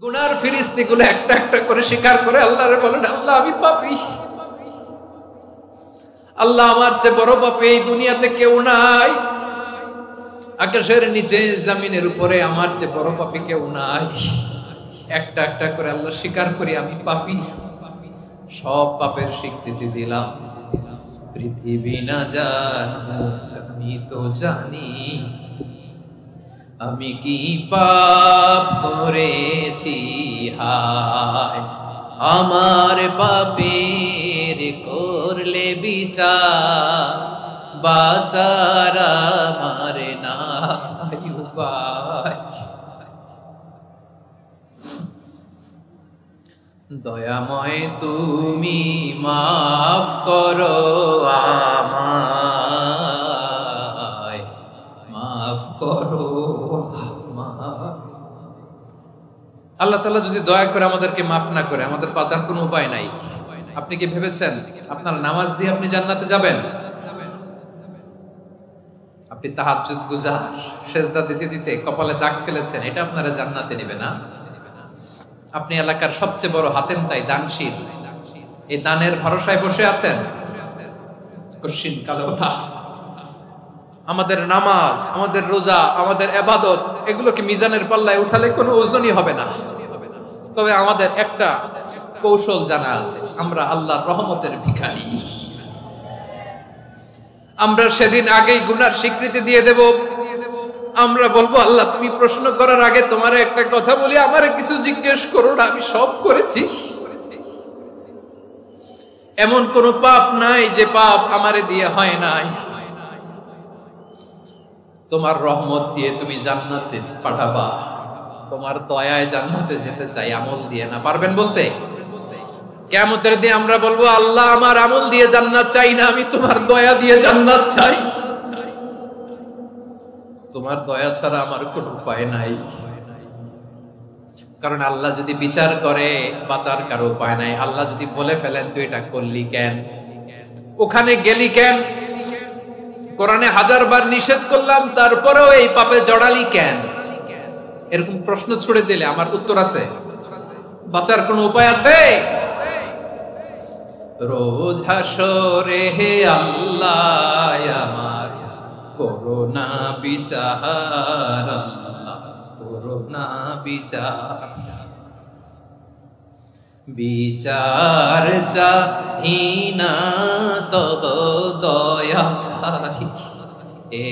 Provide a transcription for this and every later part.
গুনার ফিরিস্তিগুলো একটা একটা করে স্বীকার করে আল্লাহরে বলেন, আল্লাহ আমি পাপী, আল্লাহ আমার চেয়ে বড় পাপী এই দুনিয়াতে কেউ নাই, আকাশের নিচে জমিনের উপরে আমার চেয়ে বড় পাপী কেউ নাই। একটা একটা করে আল্লাহ স্বীকার করি আমি পাপী, সব পাপের স্বীকৃতি দিলাম। পৃথিবী না জানুক আমি তো জানি, আমি কি পাপ করেছি, হায় আমার পাপের করলে বিচার, বাঁচার আমার নাই উপায়। দয়াময় তুমি মাফ করো আমায়, মাফ করো। আল্লাহ তাআলা যদি দয়া করে আমাদেরকে মাফ না করে, আমাদের বাঁচার কোনো উপায় নাই। আপনি কি ভেবেছেন আপনার নামাজ দিয়ে আপনি জান্নাতে যাবেন? আপনি তাহাজ্জুদ গুজার, সেজদা দিতে দিতে কপালে দাগ ফেলেছেন, এটা আপনারা জান্নাতে নেবে না। আপনি এলাকার সবচেয়ে বড় হাতেম তাই দানশীল, এই দানের ভরসায় বসে আছেন, কশিন কালো ওঠা। আমাদের নামাজ, আমাদের রোজা, আমাদের ইবাদত, এগুলোকে মিজানের পাল্লায় উঠালে কোনো ওজনই হবে না। তবে আমাদের একটা কৌশল জানা আছে, আমরা আল্লাহর রহমতের ভিখারি। আমরা সেদিন আগেই গুনার স্বীকৃতি দিয়ে দেব। আমরা বলবো, আল্লাহ তুমি প্রশ্ন করার আগে তোমার একটা কথা বলি, আমারে কিছু জিজ্ঞেস করো না, আমি সব করেছি। এমন কোন পাপ নাই যে পাপ আমারে দিয়ে হয় নাই। তোমার রহমত দিয়ে তুমি জান্নাতে পাঠাবা, তোমার দয়ায় জান্নাতে যেতে চাই, আমল দিয়ে না। পারবেন বলতে? কিয়ামতের দিন আমরা বলবো, আল্লাহ আমার আমল দিয়ে জান্নাত চাই না, আমি তোমার দয়া দিয়ে জান্নাত চাই। তোমার দয়া ছাড়া আমার কোনো উপায় নাই। কারণ আল্লাহ যদি বিচার করে, বাঁচার কারো উপায় নাই। আল্লাহ যদি বলে ফেলেন তুই এটা করলি কেন, ওখানে গেলি কেন, কোরআনে 1000 বার নিষেধ করলাম তারপরেও এই পাপে জড়ালি কেন, এরকম প্রশ্ন ছুড়ে দিলে আমার উত্তর আছে? বাঁচার কোনো উপায় আছে? রোজ হাসরে হে আল্লাহ আমার করোনা বিচার, আল্লাহ করোনা বিচার, বিচার চাহি না তব দয়া চাহি, এ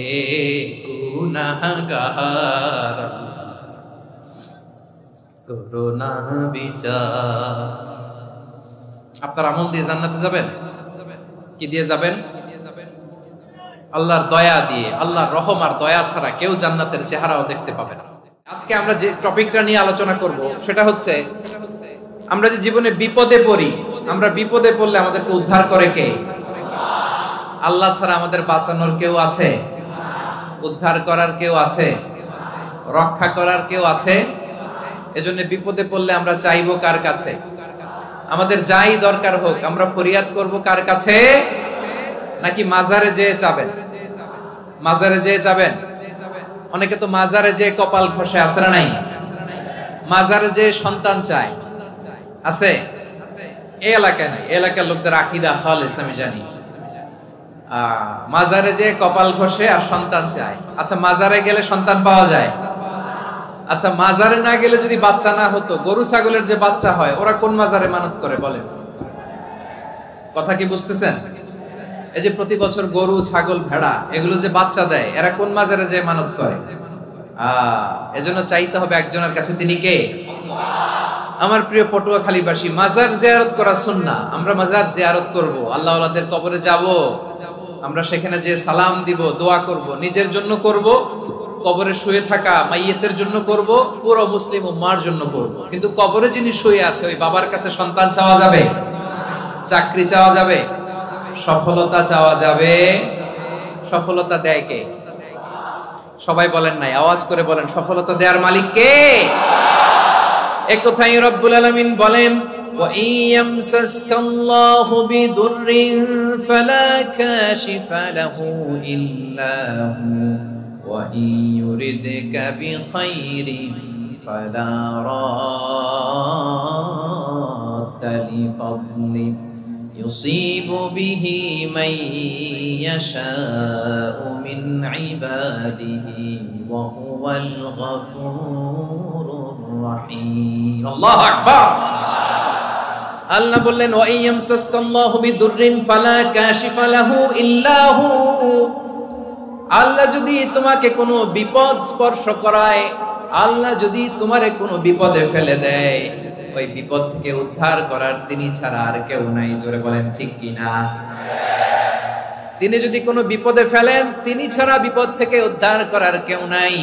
গুনাহগার করোনা বিচার। আপনার আমল দিয়ে জান্নাতে যাবেন? কি দিয়ে যাবেন? আল্লাহর দয়া দিয়ে। আল্লাহর রহম আর দয়া ছাড়া কেউ জান্নাতের চেহারাও দেখতে পাবে না। আজকে আমরা যে টপিকটা নিয়ে আলোচনা করব সেটা হচ্ছে, আমরা যে জীবনে বিপদে পড়ি, আমরা বিপদে পড়লে আমাদেরকে উদ্ধার করে কে? আল্লাহ ছাড়া আমাদের বাঁচানোর কেউ আছে? উদ্ধার করার কেউ আছে? রক্ষা করার কেউ আছে? এজন্য বিপদে পড়লে আমরা চাইবো কার কাছে? আমাদের যাই দরকার হোক আমরা ফরিয়াদ করব কার কাছে? নাকি মাজারে যেয়ে চাবেন? মাজারে যেয়ে চাবেন? অনেকে তো মাজারে যেয়ে কপাল ঘষে, আছে না নাই? মাজারে যেয়ে সন্তান চায়, আছে? এই এলাকায় নাই, এলাকার লোকদের আকীদা খালেস আমি জানি। মাজারে যেয়ে কপাল ঘষে আর সন্তান চায়। আচ্ছা, মাজারে গেলে সন্তান পাওয়া যায়? আচ্ছা, মাজারে না গেলে যদি বাচ্চা না হতো, গরু ছাগলের যে বাচ্চা হয় ওরা কোন মাজারে মানত করে বলেন? কথা কি বুঝতেছেন? এই যে প্রতি বছর গরু ছাগল ভেড়া এগুলো যে বাচ্চা দেয়, এরা কোন মাজারে যে মানত করে? এজন্য চাইতে হবে একজনের কাছে, তিনি কে? আমার প্রিয় পটুয়াখালীবাসী, মাজার জিয়ারত করা সুন্নাহ। আমরা মাজার জিয়ারত করব, আল্লাহ ওয়ালাদের কবরে যাব, আমরা সেখানে যে সালাম দিব, দোয়া করব, নিজের জন্য করব, কবরে শুয়ে থাকা মাইয়েতের জন্য করব, পুরো মুসলিম উম্মার জন্য করব। কিন্তু কবরে যিনি শুয়ে আছে ওই বাবার কাছে সন্তান চাওয়া যাবে? চাকরি চাওয়া যাবে? সফলতা চাওয়া যাবে? সফলতা দেয় কে? সবাই বলেন নাই, আওয়াজ করে বলেন, সফলতা দেওয়ার মালিক কে? একথাই রব্বুল আলামিন বলেন, ওয়া ইয়ামসাসকাল্লাহু বিদুররিন ফালা কাশিফা লাহু ইল্লা হু ওয়া ইয়ুরিদকা বিখাইরিন ফালা فضله يصيب به من يشاء من عباده وهو الغفور الرحيم الله أكبر আল্লাহ বললেন ওয়া ইয়ামসাসকাল্লাহু বিদুররিন ফালা কাশিফা লাহু ইল্লা হু আল্লাহ যদি তোমাকে কোনো বিপদ স্পর্শ করায় আল্লাহ যদি তোমারে কোনো বিপদে ফেলে দেয় ওই বিপদ থেকে উদ্ধার করার তিনি ছাড়া আর কেউ নাই জোরে বলেন ঠিক কি না তিনি যদি কোনো বিপদে ফেলেন তিনি ছাড়া বিপদ থেকে উদ্ধার করার কেউ নাই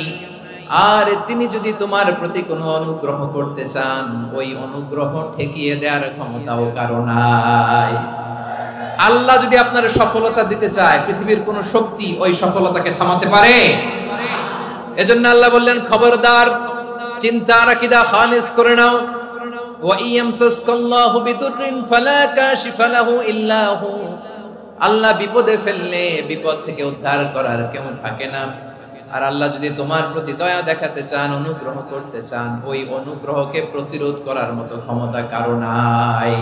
আর তিনি যদি তোমার প্রতি কোনো অনুগ্রহ করতে চান ওই অনুগ্রহ ঠেকিয়ে দেওয়ার ক্ষমতাও কারো নাই আল্লাহ যদি আপনার সফলতা দিতে চায় পৃথিবীর কোন শক্তি ওই সফলতাকে থামাতে পারে এজন্য আল্লাহ বললেন খবরদার চিন্তার আকীদা খালিস করে নাও ওয়া ইয়ামসাসকাল্লাহু বিদুররিন ফালা কাশিফা লাহু ইল্লা হু আল্লাহ বিপদে ফেললে বিপদ থেকে উদ্ধার করার কেউ থাকে না আর আল্লাহ যদি তোমার প্রতি দয়া দেখাতে চান অনুগ্রহ করতে চান ওই অনুগ্রহকে প্রতিরোধ করার মতো ক্ষমতা কারো নাই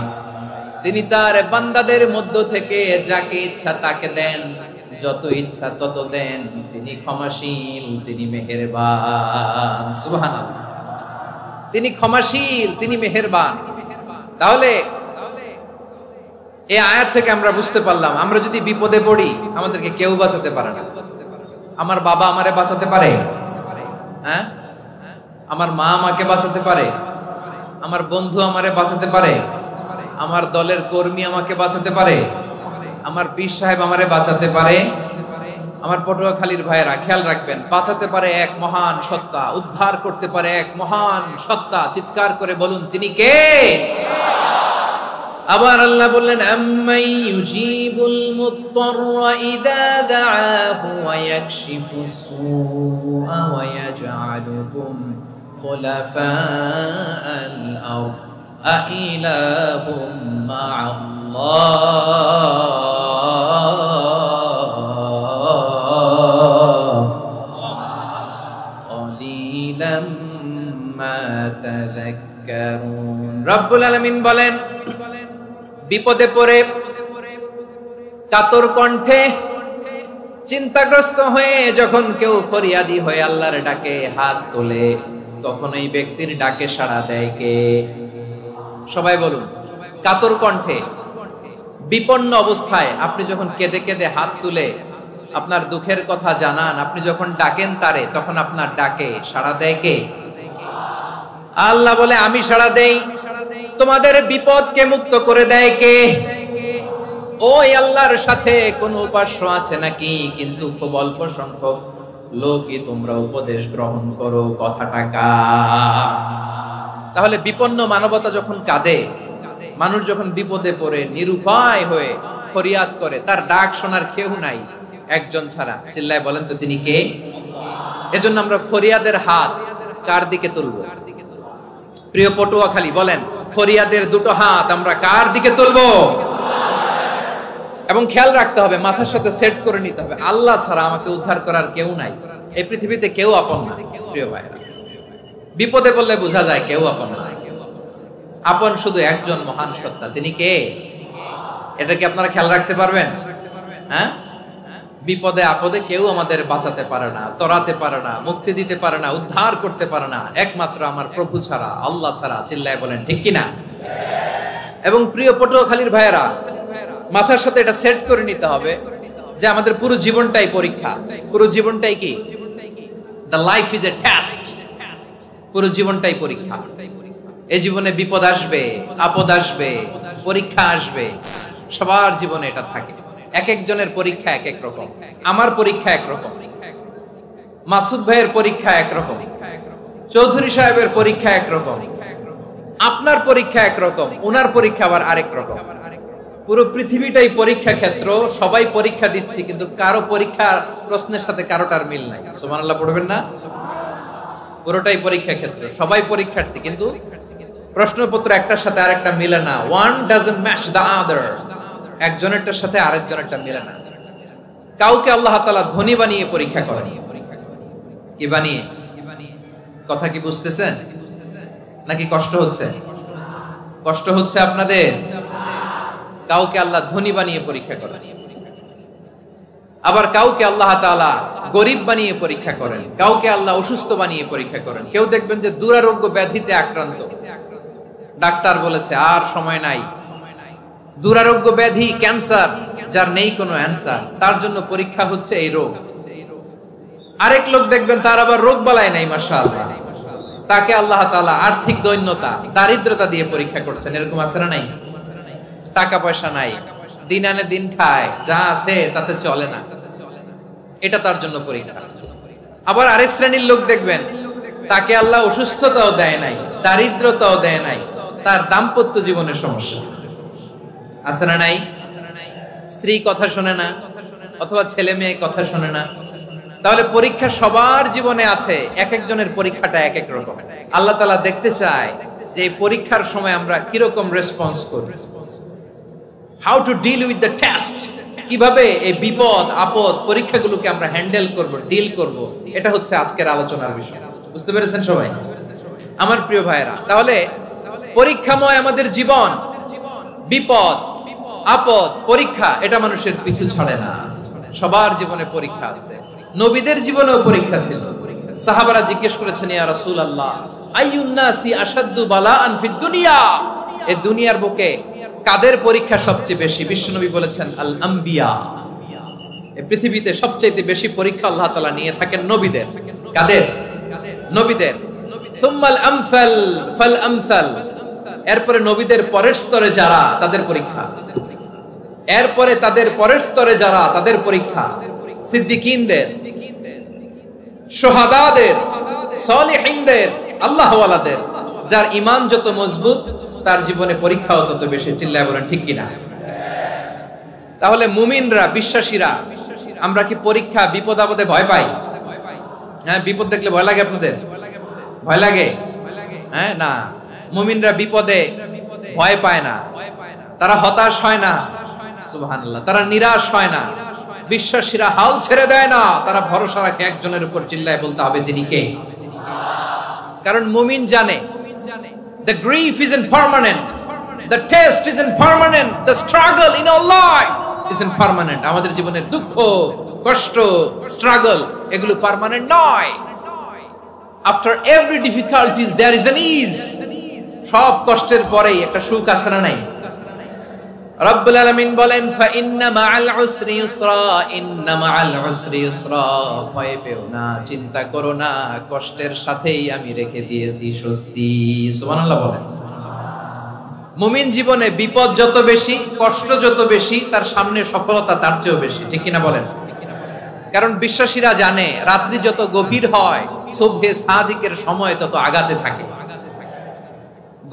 তিনি তার বান্দাদের মধ্য থেকে যাকে ইচ্ছা তাকে দেন যত ইচ্ছা তত দেন তিনি ক্ষমাশীল তিনি মেহেরবান সুবহানাল্লাহ তিনি ক্ষমাশীল তিনি মেহেরবান তাহলে এই আয়াত থেকে আমরা বুঝতে পারলাম আমরা যদি বিপদে পড়ি আমাদেরকে কেউ বাঁচাতে পারে না আমার বাবা আমারে বাঁচাতে পারে হ্যাঁ আমার মা আমাকে বাঁচাতে পারে আমার বন্ধু আমারে বাঁচাতে পারে আমার দলের কর্মী আমাকে বাঁচাতে পারে আমার পীর সাহেব আমারে বাঁচাতে পারে আমার পটুয়াখালীর ভাইয়েরা খেয়াল রাখবেন বাঁচাতে পারে এক মহান সত্তা উদ্ধার করতে পারে এক মহান সত্তা চিৎকার করে বলুন তিনি কে আবার আল্লাহ বললেন আম্মাই ইউজিবুল মুত্তাররা ইযা দাআহু ওয়া ইয়াকশিফুস সুআ ওয়া ইয়াজআলুকুম খুলাফাআল আরদ আইলাহুম মা'আল্লাহ ক্বালিলাম মা তাযাক্কারুন রব্বুল আলামিন বলেন বিপদে পড়ে কাতর কণ্ঠে চিন্তাগ্রস্ত হয়ে যখন কেউ ফরিয়াদি হয়ে আল্লাহর ডাকে হাত তোলে তখন এই ব্যক্তির ডাকে সাড়া দেয় কে সবাই বলুন কাতর কণ্ঠে বিপন্ন অবস্থায় আপনি যখন কেঁদে কেঁদে হাত তুলে আপনার দুঃখের কথা জানান আপনি যখন ডাকেন তারে তখন আপনার ডাকে সাড়া দেয় কে আল্লাহ বলে আমি সাড়া দেই তোমাদের বিপদকে মুক্ত করে দেয় কে ওই আল্লাহর সাথে কোন উপাস্য আছে নাকি কিন্তু খুব অল্প সংখ্যক লোকই তোমরা উপদেশ গ্রহণ করো কথাটা কার তাহলে বিপন্ন মানবতা যখন কাঁদে মানুষ যখন বিপদে পড়ে নিরুপায় হয়ে ফরিয়াদ করে তার ডাক শোনার কেউ নাই একজন ছাড়া চিল্লায় বলেন তো তিনি কে এজন্য আমরা ফরিয়াদের হাত কার দিকে তুলবো প্রিয় পটুয়াখালী বলেন ফরিয়াদের দুটো হাত আমরা কার দিকে তুলবো এবং খেয়াল রাখতে হবে মাথার সাথে সেট করে নিতে হবে আল্লাহ ছাড়া আমাকে উদ্ধার করার কেউ নাই এই পৃথিবীতে কেউ আপন না প্রিয় ভাইরা বিপদে পড়লে বোঝা যায় কেউ আপন না আপন শুধু একজন মহান সত্তা তিনি কে এটা কি আপনারা খেয়াল রাখতে পারবেন হ্যাঁ বিপদে আপদে কেউ আমাদের বাঁচাতে পারে না তরাতে পারে না মুক্তি দিতে পারে না উদ্ধার করতে পারে না একমাত্র আমার প্রভু ছাড়া আল্লাহ ছাড়া চিল্লায় বলেন ঠিক কিনা এবং প্রিয় পটুয়াখালীর ভাইয়েরা মাথার সাথে এটা সেট করে নিতে হবে যে আমাদের পুরো জীবনটাই পরীক্ষা পুরো জীবনটাই কি the life is a test পুরো জীবনটাই পরীক্ষা এই জীবনে বিপদ আসবে আপদ আসবে পরীক্ষা আসবে সবার জীবনে এটা থাকে এক একজনের পরীক্ষা এক এক রকম আমার পরীক্ষা এক রকম মাসুদ ভাইয়ের পরীক্ষা এক রকম চৌধুরী সাহেবের পরীক্ষা এক রকম আপনার পরীক্ষা এক রকম ওনার পরীক্ষা আবার আরেক রকম পুরো পৃথিবীটাই পরীক্ষা ক্ষেত্র সবাই পরীক্ষা দিচ্ছি কিন্তু কারো পরীক্ষা প্রশ্নের সাথে কারোটার মিল নাই সুবহানাল্লাহ পড়বেন না পুরোটাই পরীক্ষা ক্ষেত্র সবাই পরীক্ষার্থী কিন্তু প্রশ্নপত্র একটার সাথে আরেকটা মিলে না one doesn't match the other একজনেরটার সাথে আরেকজনেরটা মিলে না কাউকে আল্লাহ তাআলা ধনী বানিয়ে পরীক্ষা করেন কি বানিয়ে কথা কি বুঝতেছেন নাকি কষ্ট হচ্ছে কষ্ট হচ্ছে আপনাদের? কাউকে আল্লাহ ধনী বানিয়ে পরীক্ষা করেন, আবার কাউকে আল্লাহ তাআলা গরিব বানিয়ে পরীক্ষা করেন, কাউকে আল্লাহ অসুস্থ বানিয়ে পরীক্ষা করেন। কেউ দেখবেন যে দুরারোগ্য ব্যাধিতে আক্রান্ত, ডাক্তার বলেছে আর সময় নাই, দুরারোগ্য ব্যাধি ক্যান্সার, যার নেই কোনো অ্যান্সার, তার জন্য পরীক্ষা হচ্ছে এই রোগ। আরেক লোক দেখবেন তার আবার রোগ বালাই নাই, মাশাআল্লাহ, তাকে আল্লাহ তাআলা আর্থিক দৈন্যতা, দারিদ্রতা দিয়ে পরীক্ষা করছেন। এরকম আছে না নাই? টাকা পয়সা নাই, দিন আনে দিন খায়, যা আছে তাতে চলে না, এটা তার জন্য পরীক্ষা। আবার আরেক শ্রেণীর লোক দেখবেন তাকে আল্লাহ অসুস্থতাও দেয় নাই, দারিদ্রতাও দেয় নাই, তার দাম্পত্য জীবনের সমস্যা আছে না নাই? স্ত্রী কথা শোনে না, অথবা ছেলে মেয়ে কথা শোনে না। তাহলে পরীক্ষা সবার জীবনে আছে, এক একজনের পরীক্ষাটা এক এক রকম। আল্লাহ তাআলা দেখতে চায় যে এই পরীক্ষার সময় আমরা কিরকম রেসপন্স করি, how to deal with the test, কিভাবে এই বিপদ আপদ পরীক্ষাগুলোকে আমরা হ্যান্ডেল করব, ডিল করব। এটা হচ্ছে আজকের আলোচনার বিষয়। বুঝতে পেরেছেন সবাই আমার প্রিয় ভাইরা? তাহলে পরীক্ষাময় আমাদের জীবন, বিপদ আপদ পরীক্ষা, এটা মানুষের পিছু ছাড়ে না। সবার জীবনে পরীক্ষা আছে, নবীদের জীবনেও পরীক্ষা ছিল। সাহাবারা জিজ্ঞেস করেছেন, ইয়া রাসূলুল্লাহ, আইয়ুন নাসি আশাদ্দু বালাআন ফিদ দুনিয়া, এই দুনিয়ার বুকে কাদের পরীক্ষা সবচেয়ে বেশি? বিশ্বনবী বলেছেন, আল আম্বিয়া, এই পৃথিবীতে সবচেয়ে বেশি পরীক্ষা আল্লাহ তাআলা নিয়ে থাকেন নবীদের। কাদের? নবীদের। সুম্মাল আমসাল ফাল আমসাল, এরপরে নবীদের পরের স্তরে যারা, তাদের পরীক্ষা। এরপরে তাদের পরের স্তরে যারা, তাদের পরীক্ষা। সিদ্দিকীনদের, শুহাদাদের, সালিহিনদের, আল্লাহওয়ালাদের। যার ঈমান যত মজবুত, তার জীবনে পরীক্ষাও তত বেশি। চিল্লায় বলেন ঠিক কিনা? তাহলে মুমিনরা, বিশ্বাসীরা, আমরা কি পরীক্ষা বিপদ আপদে ভয় পাই? হ্যাঁ, বিপদ দেখলে ভয় লাগে আপনাদের? ভয় লাগে? হ্যাঁ, না, মুমিনরা বিপদে ভয় পায় না, তারা হতাশ হয় না, সুবহানাল্লাহ, তারা নিরাশ হয় না। বিশ্বাসীরা হাল ছেড়ে দেয় না, তারা ভরসা রাখে একজনের উপর। চিল্লায় বলতে হবে তিনি কে? কারণ মুমিন জানে the grief isn't permanent, the test isn't permanent, the struggle in our life isn't permanent. আমাদের জীবনের দুঃখ, কষ্ট, স্ট্রাগল, এগুলো পার্মানেন্ট নয়। after every difficulties there is an ease, সব কষ্টের পরেই একটা সুখ আছে না নাই? রব্বুল আলামিন বলেন, ফা ইন্না মাআল উসরি ইউসরা, ইন্না মাআল উসরি ইউসরা, ভয় পেও না, চিন্তা করো না, কষ্টের সাথেই আমি রেখে দিয়েছি স্বস্তি। সুবহানাল্লাহ বলেন। মুমিন জীবনে বিপদ যত বেশি, কষ্ট যত বেশি, তার সামনে সফলতা তার চেয়েও বেশি। ঠিক কিনা বলেন? কারণ বিশ্বাসীরা জানে রাত্রি যত গভীর হয়, সুবহে সাদিকের সময় তত আগাতে থাকে।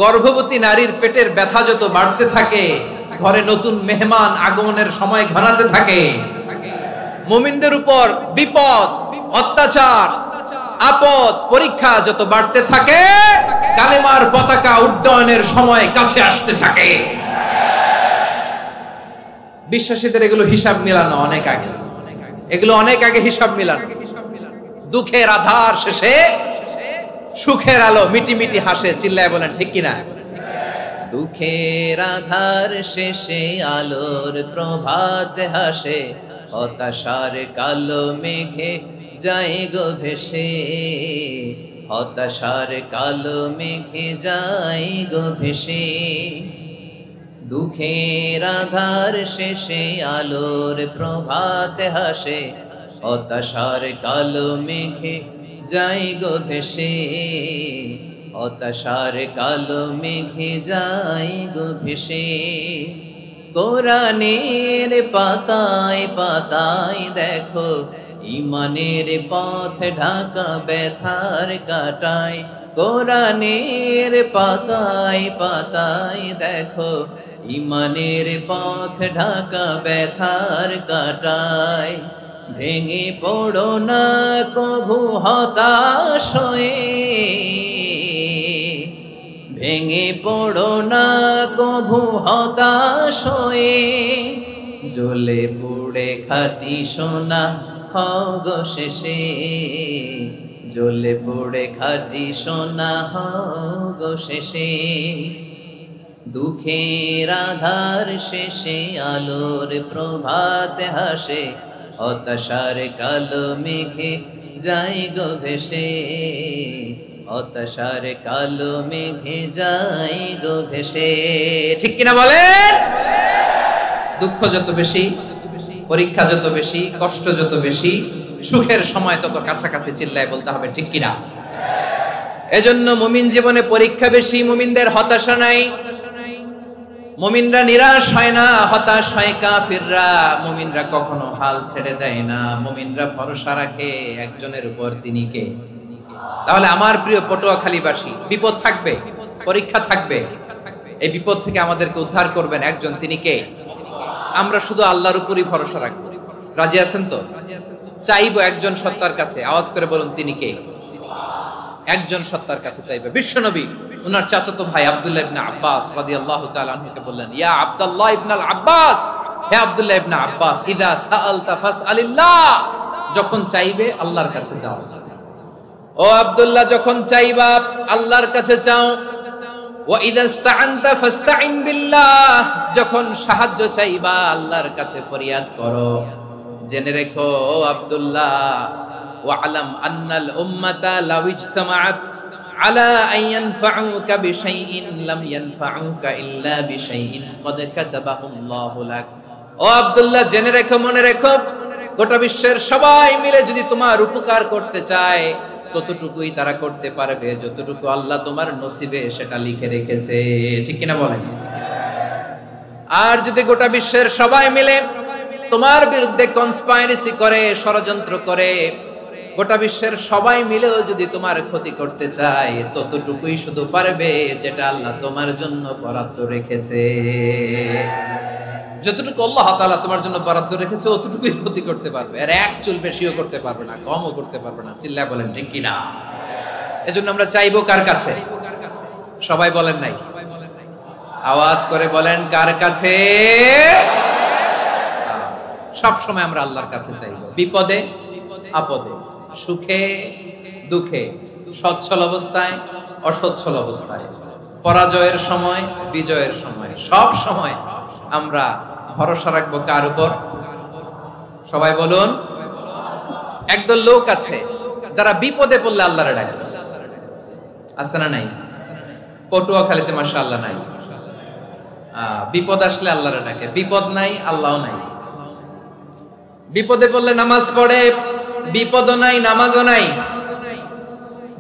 গর্ভবতী নারীর পেটের ব্যথা যত বাড়তে থাকে, ঘরে নতুন মেহমান আগমনের সময় ঘনাতে থাকে। মুমিনদের উপর বিপদ, অত্যাচার, আপদ, পরীক্ষা যত বাড়তে থাকে, কালেমার পতাকা উড্ডয়নের সময় কাছে আসতে থাকে। বিশ্বাসীদের এগুলো হিসাব মিলানো অনেক আগে, এগুলো অনেক আগে হিসাব মিলানো। দুঃখের আধার শেষে সুখের আলো মিটি মিটি হাসে। চিল্লায় বলেন ঠিক কিনা? দুঃখের আধার শেষে আলোর প্রভাত হাসে, হতাশার কালো মেঘে যায় গো ভেসে, হতাশার কালো মেঘে যায় গো ভেসে। দুঃখের আধার শেষে আলোর প্রভাত হাসে, হতাশার কালো মেঘে যায় গো ভেসে, হতাশার কালো মেঘে যায় গো ভেসে। কোরআনের পাতায় পাতায় দেখো, ঈমানের পথ ঢাকা ব্যথার কাটায়। কোরআনের পাতায় পাতায় দেখো, ঈমানের পথ ঢাকা ব্যথার কাটায়। ভেঙে পড়ো না কভু হতাশ হয়ে, ভেঙে পড়ো না কভু হতাশ হয়ে। জ্বলে পুড়ে খাঁটি সোনা হও গো শেষে, জ্বলে পুড়ে খাঁটি সোনা হও গো শেষে। দুঃখের আধার শেষে আলোর প্রভাত হাসে, হতাশার কালো মেঘে যাই গো ভেসে, হতাশার কালো মেঘে যাই গো ভেসে। ঠিক কিনা বলেন? দুঃখ যত বেশি, পরীক্ষা যত বেশি, কষ্ট যত বেশি, সুখের সময় তত কাছাকাছি চিল্লায় বলতে হবে ঠিক কিনা। এজন্য মুমিন জীবনে পরীক্ষা বেশি, মুমিনদের হতাশা নাই। মুমিনরা নিরাশ হয় না, হতাশ হয় কাফিররা। মুমিনরা কখনো হাল ছেড়ে দেয় না, মুমিনরা ভরসা রাখে একজনের উপর, তিনি কে? তাহলে আমার প্রিয় পটুয়াখালীবাসী, বিপদ থাকবে, পরীক্ষা থাকবে, এই বিপদ থেকে আমাদেরকে উদ্ধার করবেন একজন, তিনি কে? আমরা শুধু আল্লাহর উপরই ভরসা রাখবো। রাজি আছেন তো? চাইবো একজন সত্তার কাছে, আওয়াজ করে বলুন তিনি কে? একজন সত্তার কাছে চাইবে। বিশ্বনবী ওনার চাচাতো ভাই আব্দুল্লাহ ইবনে আব্বাস রাদিয়াল্লাহু তাআলা আনহুকে বললেন, ইয়া আব্দুল্লাহ ইবনুল আব্বাস, হে আব্দুল্লাহ ইবনে আব্বাস, ইযা সাআলতা ফাসআলিল্লাহ, যখন চাইবে আল্লাহর কাছে যাও। ও আব্দুল্লাহ, যখন চাইবা আল্লাহর কাছে চাও। ওয়া ইযা ইসতাআনতা ফাসতাইন বিল্লাহ, যখন সাহায্য চাইবা আল্লাহর কাছে ফরিয়াদ করো। জেনে রেখো ও আব্দুল্লাহ, ওয়া'লাম আন্নাল উম্মাতা লাউ ইজতামাআত আলা আন ইয়ানফাউকা বিশাইইন লাম ইয়ানফাউকা ইল্লা বিশাইইন ক্বাদ কাতাবাহু আল্লাহু লাক। ও আব্দুল্লাহ, জেনে রেখো, মনে রেখো, গোটা বিশ্বের সবাই মিলে যদি তোমার উপকার করতে চায় ততটুকুই তারা করতে পারবে যতটুকু আল্লাহ তোমার নসিবে সেটা লিখে রেখেছে। ঠিক কিনা বলেন? আর যদি গোটা বিশ্বের সবাই মিলে তোমার বিরুদ্ধে কনস্পাইরেসি করে, ষড়যন্ত্র করে, গোটা বিশ্বের সবাই মিলেও যদি তোমার ক্ষতি করতে চায় ততটুকুই শুধু পারবে যেটা আল্লাহ তোমার জন্য বরাদ্দ রেখেছে। যতটুকু আল্লাহ তাআলা তোমার জন্য বরাদ্দ রেখেছে অতটুকুই ক্ষতি করতে পারবে, আর এক চুল বেশিও করতে পারবে না, কমও করতে পারবে না। চিল্লায় বলেন ঠিক কিনা? এজন্য আমরা চাইবো কার কাছে? সবাই বলেন নাই, আওয়াজ করে বলেন কার কাছে? সব সময় আমরা আল্লাহর কাছে চাইবো, বিপদে আপদে, সুখে দুঃখে, সচ্ছল অবস্থায় অসচ্ছল অবস্থায়, পরাজয়ের সময় বিজয়ের সময়, সব সময় আমরা ভরসা রাখবো কার উপর? সবাই বলুন। একদল লোক আছে যারা বিপদে পড়লে আল্লাহরে ডাকে, আছে না নাই? পটুয়াখালীতে মাশাআল্লাহ নাই। বিপদ আসলে আল্লাহরে ডাকে, বিপদ নাই আল্লাহও নাই। বিপদে পড়লে নামাজ পড়ে, বিপদও নাই নামাজও নাই।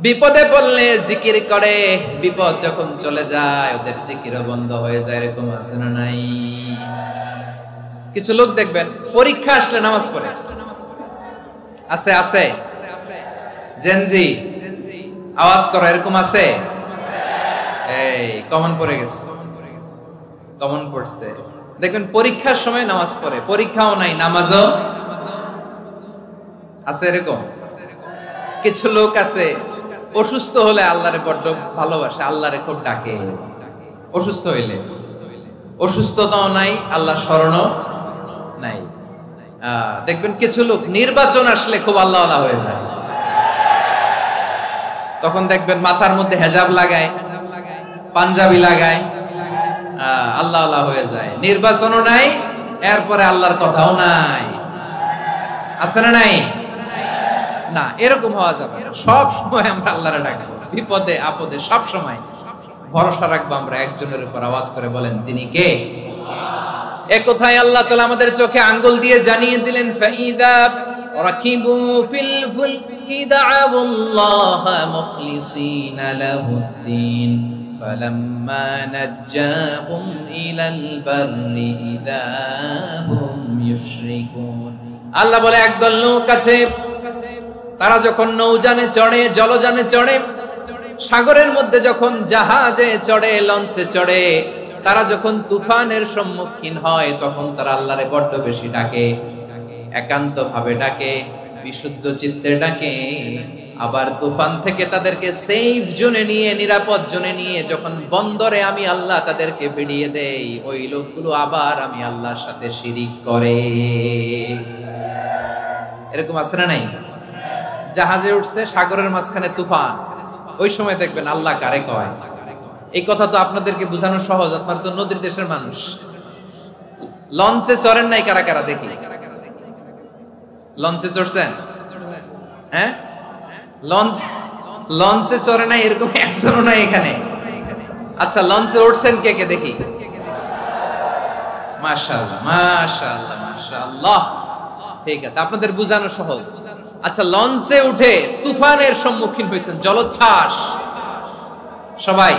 বিপদে পড়লে জিকির করে, বিপদ যখন চলে যায় ওদের জিকিরও বন্ধ হয়ে যায়। এরকম আছে না নাই? কিছু লোক দেখবেন পরীক্ষা আসলে নামাজ পড়ে, আছে আছে। জেনজি আওয়াজ করো, এরকম আছে? এই কমন পড়ে গেছে, কমন পড়ছে। দেখবেন পরীক্ষার সময় নামাজ পড়ে, পরীক্ষাও নাই নামাজও আছে। এরকম কিছু লোক আছে অসুস্থ হলে আল্লাহরে বড্ড ভালোবাসে, আল্লাহরে খুব ডাকে। অসুস্থ হইলে অসুস্থতাও নাই, আল্লাহ স্মরণও নাই। দেখবেন কিছু লোক নির্বাচন আসলে খুব আল্লাহওয়ালা হয়ে যায়, তখন দেখবেন মাথার মধ্যে হেজাব লাগায়, পাঞ্জাবি লাগায়, আল্লাহওয়ালা হয়ে যায়। নির্বাচনও নাই, এরপরে আল্লাহর কথাও নাই। আছে না নাই? না, এরকম হওয়া যাবে না। সব সময় আমরা আল্লাহরে ডাকবো, বিপদে আপদে সব সময় ভরসা রাখবো আমরা একজনের উপর। আওয়াজ করে বলেন তিনি কে? এ কথাই আল্লাহ তাআলা আমাদের চোখে আঙ্গুল দিয়ে জানিয়ে দিলেন, ফাইদা রাকিবু ফিল ফুলকি দা'আবুল্লাহ মুখলিসিনা লাহুদ্দিন ফালাম্মা নাজ্জাহুম ইলাল বাররি ইযা হুম ইউশরিকুন। আল্লাহ বলে একদল লোক আছে, তারা যখন নৌযানে চড়ে, জলযানে চড়ে, সাগরের মধ্যে যখন জাহাজে চড়ে, লঞ্চে চড়ে, তারা যখন তুফানের সম্মুখীন হয় তখন তারা আল্লাহরে বড্ড বেশি ডাকে, একান্ত ভাবে ডাকে, বিশুদ্ধ চিত্তে ডাকে। আবার তুফান থেকে তাদেরকে সেফ জোনে নিয়ে, নিরাপদ জোনে নিয়ে যখন বন্দরে আমি আল্লাহ তাদেরকে ফিরিয়ে দেই, ওই লোকগুলো আবার আমি আল্লাহর সাথে শিরিক করে। এরকম আছে না নাই? জাহাজে উঠছে, সাগরের মাঝখানে তুফান, ওই সময় দেখবেন আল্লাহ কারে কয়? এই কথা তো আপনাদেরকে বোঝানো সহজ, আপনারা তো নদীর দেশের মানুষ। লঞ্চে চড়েন নাই কারা কারা দেখি? লঞ্চে চড়ছেন? হ্যাঁ, লঞ্চে চড়ে নাই এরকম একজনও নাই এখানে। আচ্ছা, লঞ্চে উঠছেন কে কে দেখি? মাশাআল্লাহ মাশাআল্লাহ মাশাআল্লাহ, ঠিক আছে, আপনাদের বোঝানো সহজ। আচ্ছা, লঞ্চে উঠে তুফানের সম্মুখীন হয়েছেন, জলোচ্ছ্বাস সবাই?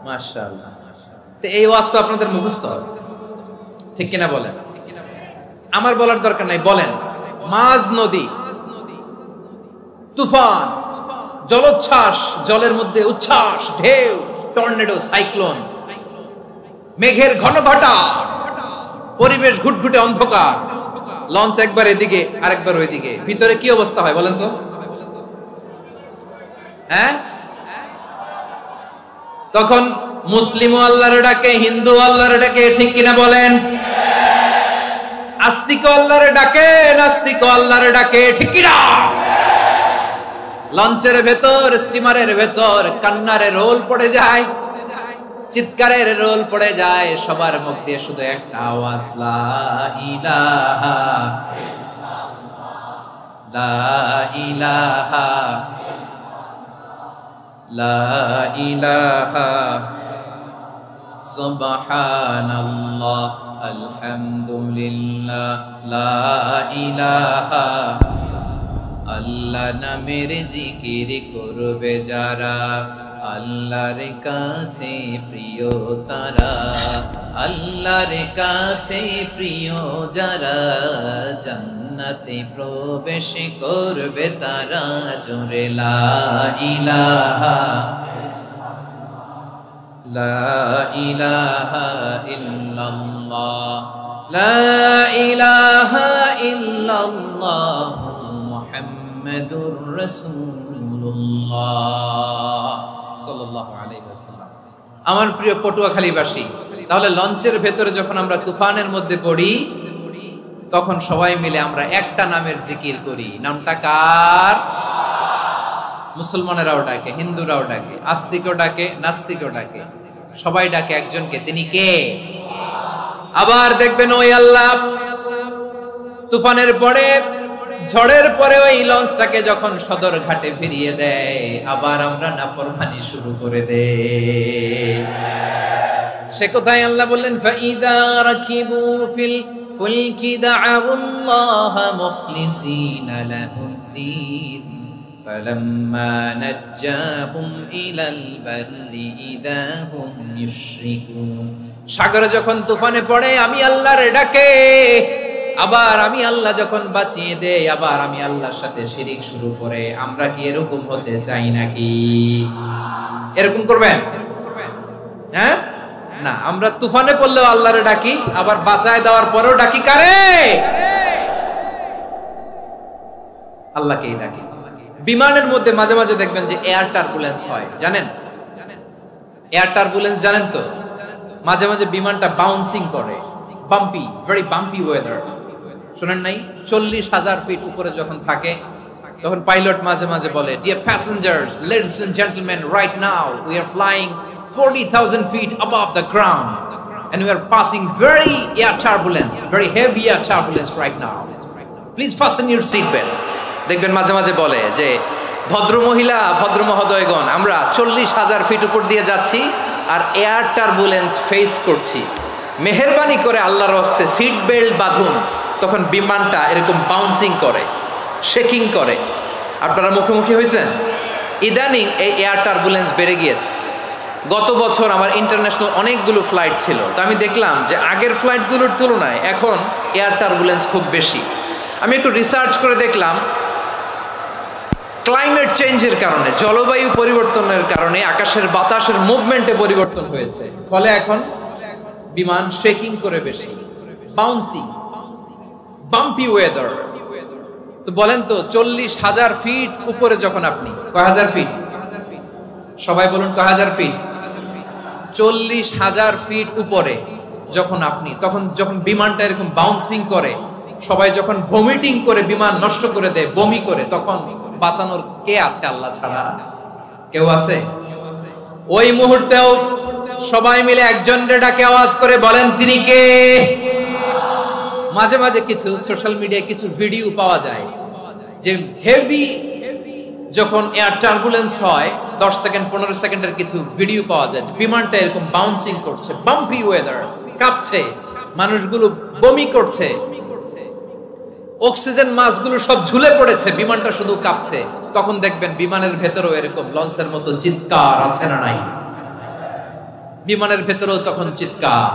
মাশাআল্লাহ। তো এই ওয়াজ তো আপনাদের মুখস্থ, ঠিক কিনা বলেন? আমার বলার দরকার নাই, বলেন। মাঝ নদী, তুফান, জলোচ্ছ্বাস, জলের মধ্যে উচ্ছ্বাস, ঢেউ, টর্নেডো, সাইক্লোন, মেঘের ঘনঘটা, পরিবেশ ঘুটঘুটে অন্ধকার, লঞ্চ একবার এদিকে আরেকবার ওইদিকে, ভিতরে কি অবস্থা হয় বলেন তো? হ্যাঁ, তখন মুসলিম আল্লাহর ডাকে, হিন্দু আল্লাহর ডাকে, ঠিক কিনা বলেন? আস্তিক আল্লাহর ডাকে, নাস্তিক আল্লাহর ডাকে, ঠিক কিনা? লঞ্চের ভেতর, স্টিমারের ভেতর কান্নারে রোল পড়ে যায়, চিৎকারের রোল পড়ে যায়, সবার মুখ দিয়ে শুধু একটা আওয়াজ, লা ইলাহা লা ইলাহা লা ইলাহা সুবহানাল্লাহ আলহামদুলিল্লাহ লা ইলাহা। আল্লাহ নামের জিকির করবে যারা, আল্লাহর কাছে প্রিয় তারা, আল্লাহর কাছে প্রিয় যারা, জান্নাতে প্রবেশ করবে তারা, জোরে লা ইলাহা লা ইলাহা ইল্লাল্লাহ লা ইলাহা ইল্লাল্লাহ মুহাম্মাদুর রাসূলুল্লাহ সাল্লাল্লাহু আলাইহি ওয়াসাল্লাম। আমার প্রিয় পটুয়াখালীবাসী, তাহলে লঞ্চের ভেতরে যখন আমরা তুফানের মধ্যে পড়ি, তখন সবাই মিলে আমরা একটা নামের জিকির করি। নামটা কার? মুসলমানেরাও ডাকে, হিন্দুরাও ডাকে, আস্তিকও ডাকে, নাস্তিকও ডাকে, সবাই ডাকে একজনকে। তিনি কে? আবার দেখবেন ওই আল্লাহ তুফানের পরে, ঝড়ের পরে ওই লঞ্চটাকে যখন সদর ঘাটে ফিরিয়ে দেয়, আবার আমরা নাফরমানি শুরু করে দেই। সে কোথায় আল্লাহ বললেন, ফাইদা রাকিবু ফিল ফুলকি দা'আউল্লাহ মুখলিসিনা লাহুদ্দিন ফালাম্মা নাজ্জাহুম ইলাল বাররি ইযা হুম ইউশরিকুন। সাগরে যখন তুফানে পড়ে আমি আল্লাহর ডাকে, আবার আমি আল্লাহ যখন বাঁচিয়ে দেই, আবার আমি আল্লাহর সাথে শিরিক শুরু করে। আমরা কি এরকম হতে চাই নাকি? এরকম করবেন? হ্যাঁ না, আমরা তুফানে পড়লেও আল্লাহরে ডাকি, আবার বাঁচায় দেওয়ার পরেও ডাকি কারে? আল্লাহকেই ডাকি। বিমানের মধ্যে মাঝে মাঝে দেখবেন যে এয়ার টার্বুলেন্স হয়, জানেন? এয়ার টার্বুলেন্স জানেন তো? মাঝে মাঝে বিমানটা বাউন্সিং করে, বাম্পি, ভেরি বাম্পি ওয়েদার। শুনেন নাই? 40,000 ফিট উপরে যখন থাকে, তখন পাইলট মাঝে মাঝে বলে, dear passengers, ladies and gentleman, right now we are flying 40,000 feet above the ground and we are passing very air turbulence, very heavy air turbulence right now. Please fasten your seat belt. দেখবেন মাঝে মাঝে বলে যে, ভদ্র মহিলা, ভদ্র মহোদয়গণ, আমরা 40,000 ফিট উপর দিয়ে যাচ্ছি আর এয়ার টার্বুলেন্স ফেস করছি, মেহেরবানি করে আল্লাহর হস্তে সিট বেল্ট বাঁধুন। তখন বিমানটা এরকম বাউন্সিং করে, শেকিং করে। আপনারা মুখোমুখি হয়েছেন? ইদানিং এই এয়ার টার্বুলেন্স বেড়ে গিয়েছে। গত বছর আমার ইন্টারন্যাশনাল অনেকগুলো ফ্লাইট ছিল, তো আমি দেখলাম যে আগের ফ্লাইটগুলোর তুলনায় এখন এয়ার টার্বুলেন্স খুব বেশি। আমি একটু রিসার্চ করে দেখলাম, ক্লাইমেট চেঞ্জের কারণে, জলবায়ু পরিবর্তনের কারণে আকাশের বাতাসের মুভমেন্টে পরিবর্তন হয়েছে, ফলে এখন বিমান শেকিং করে বেশি, বাউন্সিং, বাম্পি ওয়েদার। তো বলেন তো, 40,000 ফিট উপরে যখন আপনি, কয় হাজার ফিট? সবাই বলুন কয় হাজার ফিট? 40,000 ফিট উপরে যখন আপনি, তখন যখন বিমানটা এরকম বাউন্সিং করে, সবাই যখন ভমিটিং করে বিমান নষ্ট করে দেয়, বমি করে, তখন বাঁচানোর কে আছে আল্লাহ ছাড়া? কেউ আছে? ওই মুহূর্তেও সবাই মিলে একজনের ডাকে আওয়াজ করে বলেন তিনি কে? মাঝে মাঝে কিছু সোশ্যাল মিডিয়ায় কিছু ভিডিও পাওয়া যায় যে হেভি যখন এয়ার টার্বুলেন্স হয় 10 সেকেন্ড 15 সেকেন্ডের কিছু ভিডিও পাওয়া যায় বিমানটা এরকম বাউন্সিং করছে, বাম্পি ওয়েদার, কাঁপছে, মানুষগুলো বমি করছে, অক্সিজেন মাস্কগুলো সব ঝুলে পড়েছে, বিমানটা শুধু কাঁপছে। তখন দেখবেন বিমানের ভেতরেও এরকম লঞ্চের মতো চিৎকার আছে না নাই? বিমানের ভেতরেও তখন চিৎকার।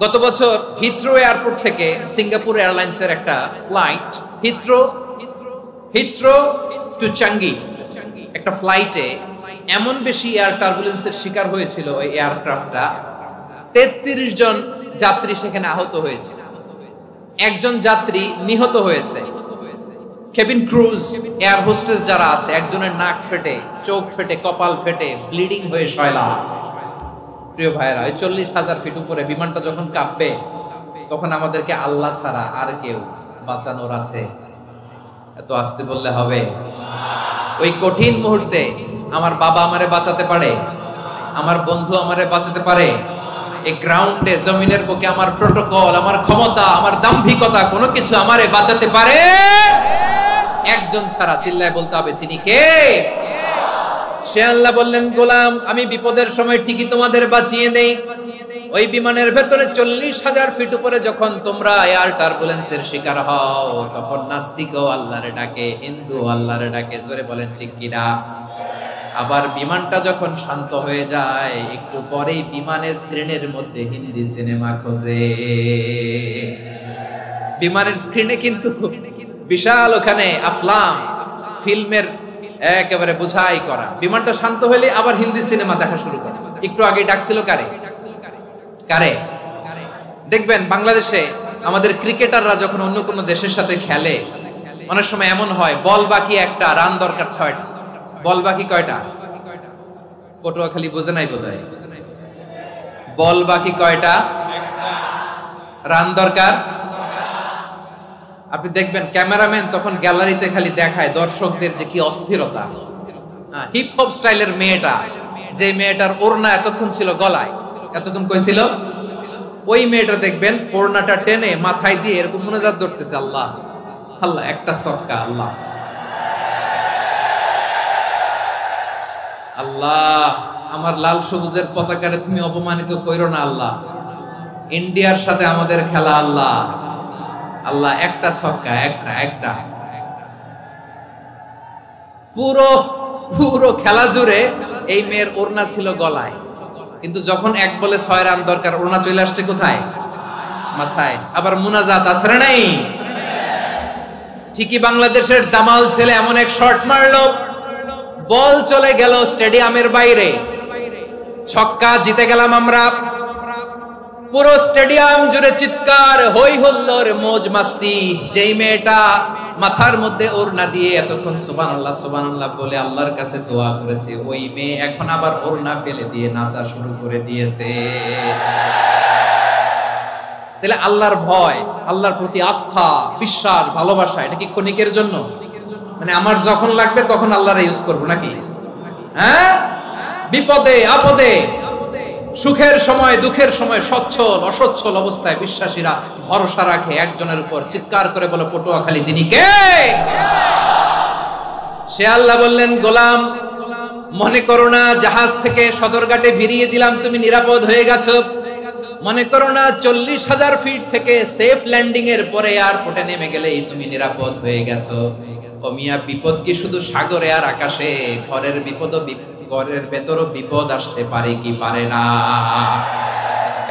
গত বছর হিথ্রো এয়ারপোর্ট থেকে সিঙ্গাপুর এয়ারলাইন্সের একটা ফ্লাইট হিথ্রো টু চাঙ্গি একটা ফ্লাইটে এমন বেশি এয়ার টার্বুলেন্সের শিকার হয়েছিল ওই এয়ারক্রাফটটা, 33 জন যাত্রী সেখানে আহত হয়েছে, একজন যাত্রী নিহত হয়েছে। কেবিন ক্রুজ এয়ার হোস্টেস যারা আছে একজনের নাক ফেটে, চোখ ফেটে, কপাল ফেটে ব্লিডিং হয়ে শয়লা। প্রিয় ভাইরা, ওই 40,000 ফিট উপরে বিমানটা যখন কাঁপবে তখন আমাদেরকে আল্লাহ ছাড়া আর কেউ বাঁচানোর আছে? এত আস্তে বললে হবে? ওই কঠিন মুহূর্তে আমার বাবা আমারে বাঁচাতে পারে, আমার বন্ধু আমারে বাঁচাতে পারে। এই গ্রাউন্ডে জমিনের বুকে আমার প্রোটোকল, আমার ক্ষমতা, আমার দাম্ভিকতা কোনো কিছু আমারে বাঁচাতে পারে? একজন ছাড়া। চিল্লায় বলতে হবে তিনি কে? সে আল্লাহ বললেন, গোলাম আমি বিপদের সময় ঠিকই তোমাদের বাঁচিয়ে নেই। ওই বিমানের ভেতরে 40,000 ফিট উপরে যখন তোমরা এয়ার টার্বুলেন্সের শিকার হও তখন নাস্তিকও আল্লাহরে ডাকে, হিন্দু আল্লাহরে ডাকে। জোরে বলেন ঠিক কিনা? আবার বিমানটা যখন শান্ত হয়ে যায় একটু পরেই বিমানের স্ক্রিনের মধ্যে হিন্দি সিনেমা খোঁজে। বিমানের স্ক্রিনে কিন্তু বিশাল ওখানে আফলাম ফিল্মের একেবারে বোঝাই করা। বিমানটা শান্ত হলে আবার হিন্দি সিনেমা দেখা শুরু করে। একটু আগে ডাকছিল কারে? দেখবেন বাংলাদেশে আমাদের ক্রিকেটাররা যখন অন্য কোনো দেশের সাথে খেলে অনেক সময় এমন হয় বল বাকি একটা, রান দরকার 6টা। বল বাকি কয়টা? পটুয়াখালী বোঝে নাই বোধহয়। বল বাকি কয়টা? রান দরকার। আপনি দেখবেন ক্যামেরাম্যান তখন গ্যালারিতে খালি দেখায় দর্শকদের যে কি অস্থিরতা। হিপ হপ স্টাইলের মেয়েটা, যে মেয়েটার ওড়না এতক্ষণ ছিল গলায়, এতক্ষণ কই ছিল, ওই মেয়েটা দেখবেন ওড়নাটা টেনে মাথায় দিয়ে এরকম মুনাজাত ধরতেছে, আল্লাহ আল্লাহ একটা সক্কা, আল্লাহ আল্লাহ আমার লাল সবুজের পতাকারে তুমি অপমানিত কইরো না আল্লাহ, ইন্ডিয়ার সাথে আমাদের খেলা আল্লাহ আল্লাহ একটা সক্কা, একটা পুরো খেলা জুড়ে এই মেয়ের ওড়না ছিল গলায়, কিন্তু যখন 1 বলে 6 রান দরকার ওড়না চলে আসছে কোথায়? মাথায়। আবার মুনাজাত আছে না নাই? ঠিকই বাংলাদেশের দামাল ছেলে এমন এক শট মারলো, বল চলে গেল স্টেডিয়ামের বাইরে, ছক্কা, জিতে গেলাম আমরা। পুরো স্টেডিয়াম জুড়ে চিৎকার, হই হুল্লোড়, মौज মাস্তি। যেই মেয়েটা মাথার মধ্যে ওড়না দিয়ে এতক্ষণ সুবহানাল্লাহ সুবহানাল্লাহ বলে আল্লাহর কাছে দোয়া করেছে, ওই মেয়ে এখন আবার ওড়না ফেলে দিয়ে নাচা শুরু করে দিয়েছে। তাহলে আল্লাহর ভয়, আল্লাহর প্রতি আস্থা, বিশ্বাস, ভালোবাসা, এটা কি ক্ষণিকের জন্য? মানে আমার যখন লাগবে তখন আল্লাহর ইউজ করব নাকি? হ্যাঁ, বিপদে আপদে, সুখের সময় দুঃখের সময়, সচ্ছল অসচ্ছল অবস্থায় বিশ্বাসীরা ভরসা রাখে একজনের উপর। চিৎকার করে বলে পটুয়াখালী তিনি কে? সে আল্লাহ বললেন, গোলাম মনে করো না জাহাজ থেকে সদরঘাটে ভিড়িয়ে দিলাম তুমি নিরাপদ হয়ে গেছো, মনে করো না 40,000 ফিট থেকে সেফ ল্যান্ডিং এর পরে এয়ারপোর্টে নেমে গেলেই তুমি নিরাপদ হয়ে গেছো। ও মিয়া, বিপদ কি শুধু সাগরে আর আকাশে? ঘরের বিপদও, ঘরের ভেতরও বিপদ আসতে পারে কি পারে না?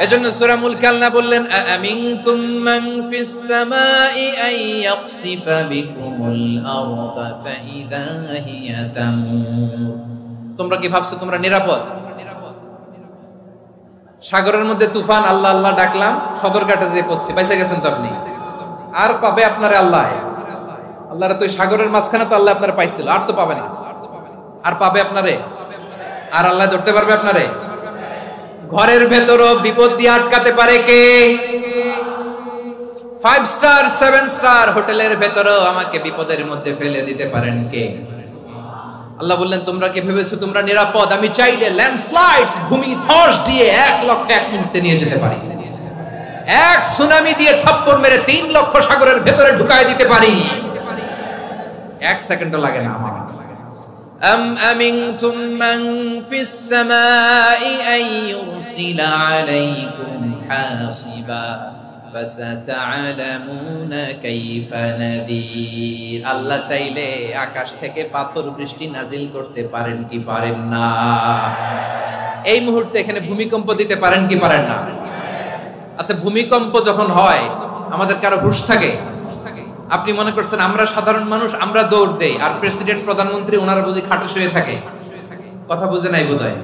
এজন্য সূরা মুলক আল্লাহ বললেন, আমিনতুম মান ফিস সামাই আন ইয়াখসিফা বিকুমুল আরদা ফাইদা হিয়া তামুর। তোমরা কি ভাবছো তোমরা নিরাপদ? সাগরের মধ্যে তুফান, আল্লাহ আল্লাহ ডাকলাম, সদরঘাটে যেয়ে পড়ছি, বাইসা গেছেন তো আপনি। আর পাবে আপনারে আল্লাহ? আল্লাহরে তো সাগরের মাঝখানে তো আল্লাহ আপনারে পাইছিল, আর তো পাবে না। আর পাবে আপনারে? আর আল্লাহ ধরতে পারবে আপনারে? ঘরের ভেতরও বিপদ দিয়ে আটকাতে পারে কে? 5 স্টার 7 স্টার হোটেলের ভেতরও আমাকে বিপদের মধ্যে ফেলে দিতে পারেন কে? আল্লাহ বললেন তোমরা কি ভেবেছো তোমরা নিরাপদ? আমি চাইলে ল্যান্ডস্লাইডস, ভূমি ধস দিয়ে 1 লক্ষ 1 মুহূর্তে নিয়ে যেতে পারি। এক সুনামি দিয়ে থাপ্পড় মেরে 3 লক্ষ সাগরের ভেতরে ঢুকায় দিতে পারি, 1 সেকেন্ডও লাগে না। أم أمنتم من في السماء أن يرسل عليكم حاصبا فستعلمون كيف نذير। আল্লাহ চাইলে আকাশ থেকে পাথর বৃষ্টি নাজিল করতে পারেন কি পারেন না? এই মুহূর্তে এখানে ভূমিকম্প দিতে পারেন কি পারেন না? আচ্ছা, ভূমিকম্প যখন হয় আমাদের কারো হুঁশ থাকে? আপনি মনে করছেন আমরা সাধারণ মানুষ, আমরা দৌড় দেই, আর প্রেসিডেন্ট প্রধানমন্ত্রী ওনারা বুঝি খাটে শুয়ে থাকে? কথা বুঝে নাই বোধহয়।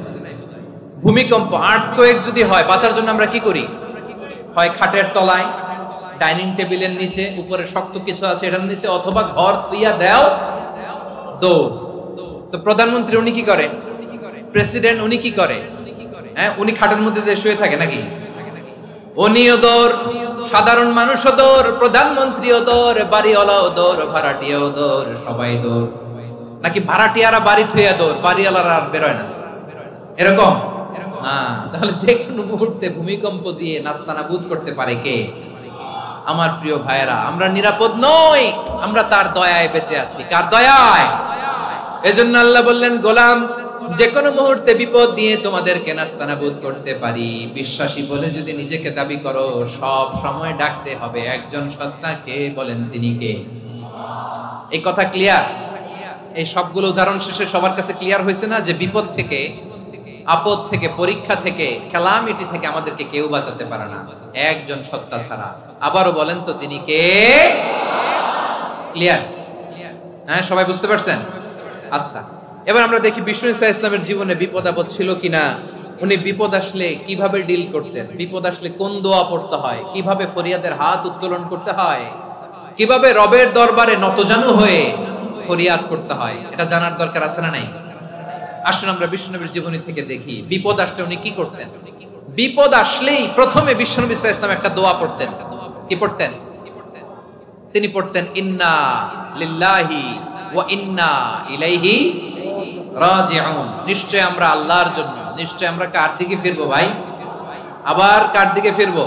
ভূমিকম্প, আর্থকোয়েক যদি হয়, বাঁচার জন্য আমরা কি করি? হয় খাটের তলায়, ডাইনিং টেবিলের নিচে, উপরে শক্ত কিছু আছে এটার নিচে, অথবা ঘর থুইয়া দেও দৌড়। তো প্রধানমন্ত্রী উনি কি করে? প্রেসিডেন্ট উনি কি করে? হ্যাঁ, উনি খাটের মধ্যে যে শুয়ে থাকে নাকি? উনিও দৌড়, সাধারণ মানুষও দৌড়, প্রধানমন্ত্রীও দৌড়, বাড়িওয়ালাও দৌড়, ভাড়াটিয়াও দৌড়, সবাই দৌড়। নাকি ভাড়াটিয়ারা বাড়ি থুইয়া দৌড়, বাড়িওয়ালারা আর বেরোয় না? এরকম? তাহলে যে কোনো মুহূর্তে ভূমিকম্প দিয়ে নাস্তানাবুদ করতে পারে কে? আমার প্রিয় ভাইয়েরা, আমরা নিরাপদ নই, আমরা তার দয়ায় বেঁচে আছি। কার দয়ায়? এজন্য আল্লাহ বললেন, গোলাম যে কোনো মুহূর্তে বিপদ দিয়ে তোমাদেরকে নাস্তানাবুদ করতে পারি। বিশ্বাসী বলে যদি নিজেকে দাবি করো, সব সময় ডাকতে হবে একজন সত্তাকে। বলেন তিনি কে? এই কথা ক্লিয়ার? এই সবগুলো উদাহরণ শেষে সবার কাছে ক্লিয়ার হয়েছে না যে বিপদ থেকে, আপদ থেকে, পরীক্ষা থেকে, ক্যালামিটি থেকে আমাদেরকে কেউ বাঁচাতে পারে না একজন সত্তা ছাড়া। আবারও বলেন তো তিনি কে? ক্লিয়ার? হ্যাঁ, সবাই বুঝতে পারছেন? আচ্ছা, এবার আমরা দেখি বিষ্ণু ঈসা ইসলামের জীবনে বিপদ আপদ ছিল কিনা। উনি বিপদ আসলে কিভাবে ডিল করতেন, বিপদ আসলে কোন দোয়া পড়তে হয়, কিভাবে ফরিয়াদের হাত উত্তোলন করতে হয়, কিভাবে রবের দরবারে নতজানু হয়ে ফরিয়াদ করতে হয়, এটা জানার দরকার আছে না নাই? আসুন আমরা বিষ্ণুনবীর জীবনী থেকে দেখি বিপদ আসলে উনি কি করতেন। বিপদ আসলেই প্রথমে বিষ্ণু ঈসা ইসলাম একটা দোয়া পড়তেন। কি পড়তেন? তিনি পড়তেন ইন্না লিল্লাহি ওয়া ইন্না ইলাইহি রাজিউন। নিশ্চয় আমরা আল্লাহর জন্য, নিশ্চয় আমরা কার দিকে ফিরবো ভাই? আবার কার দিকে ফিরবো?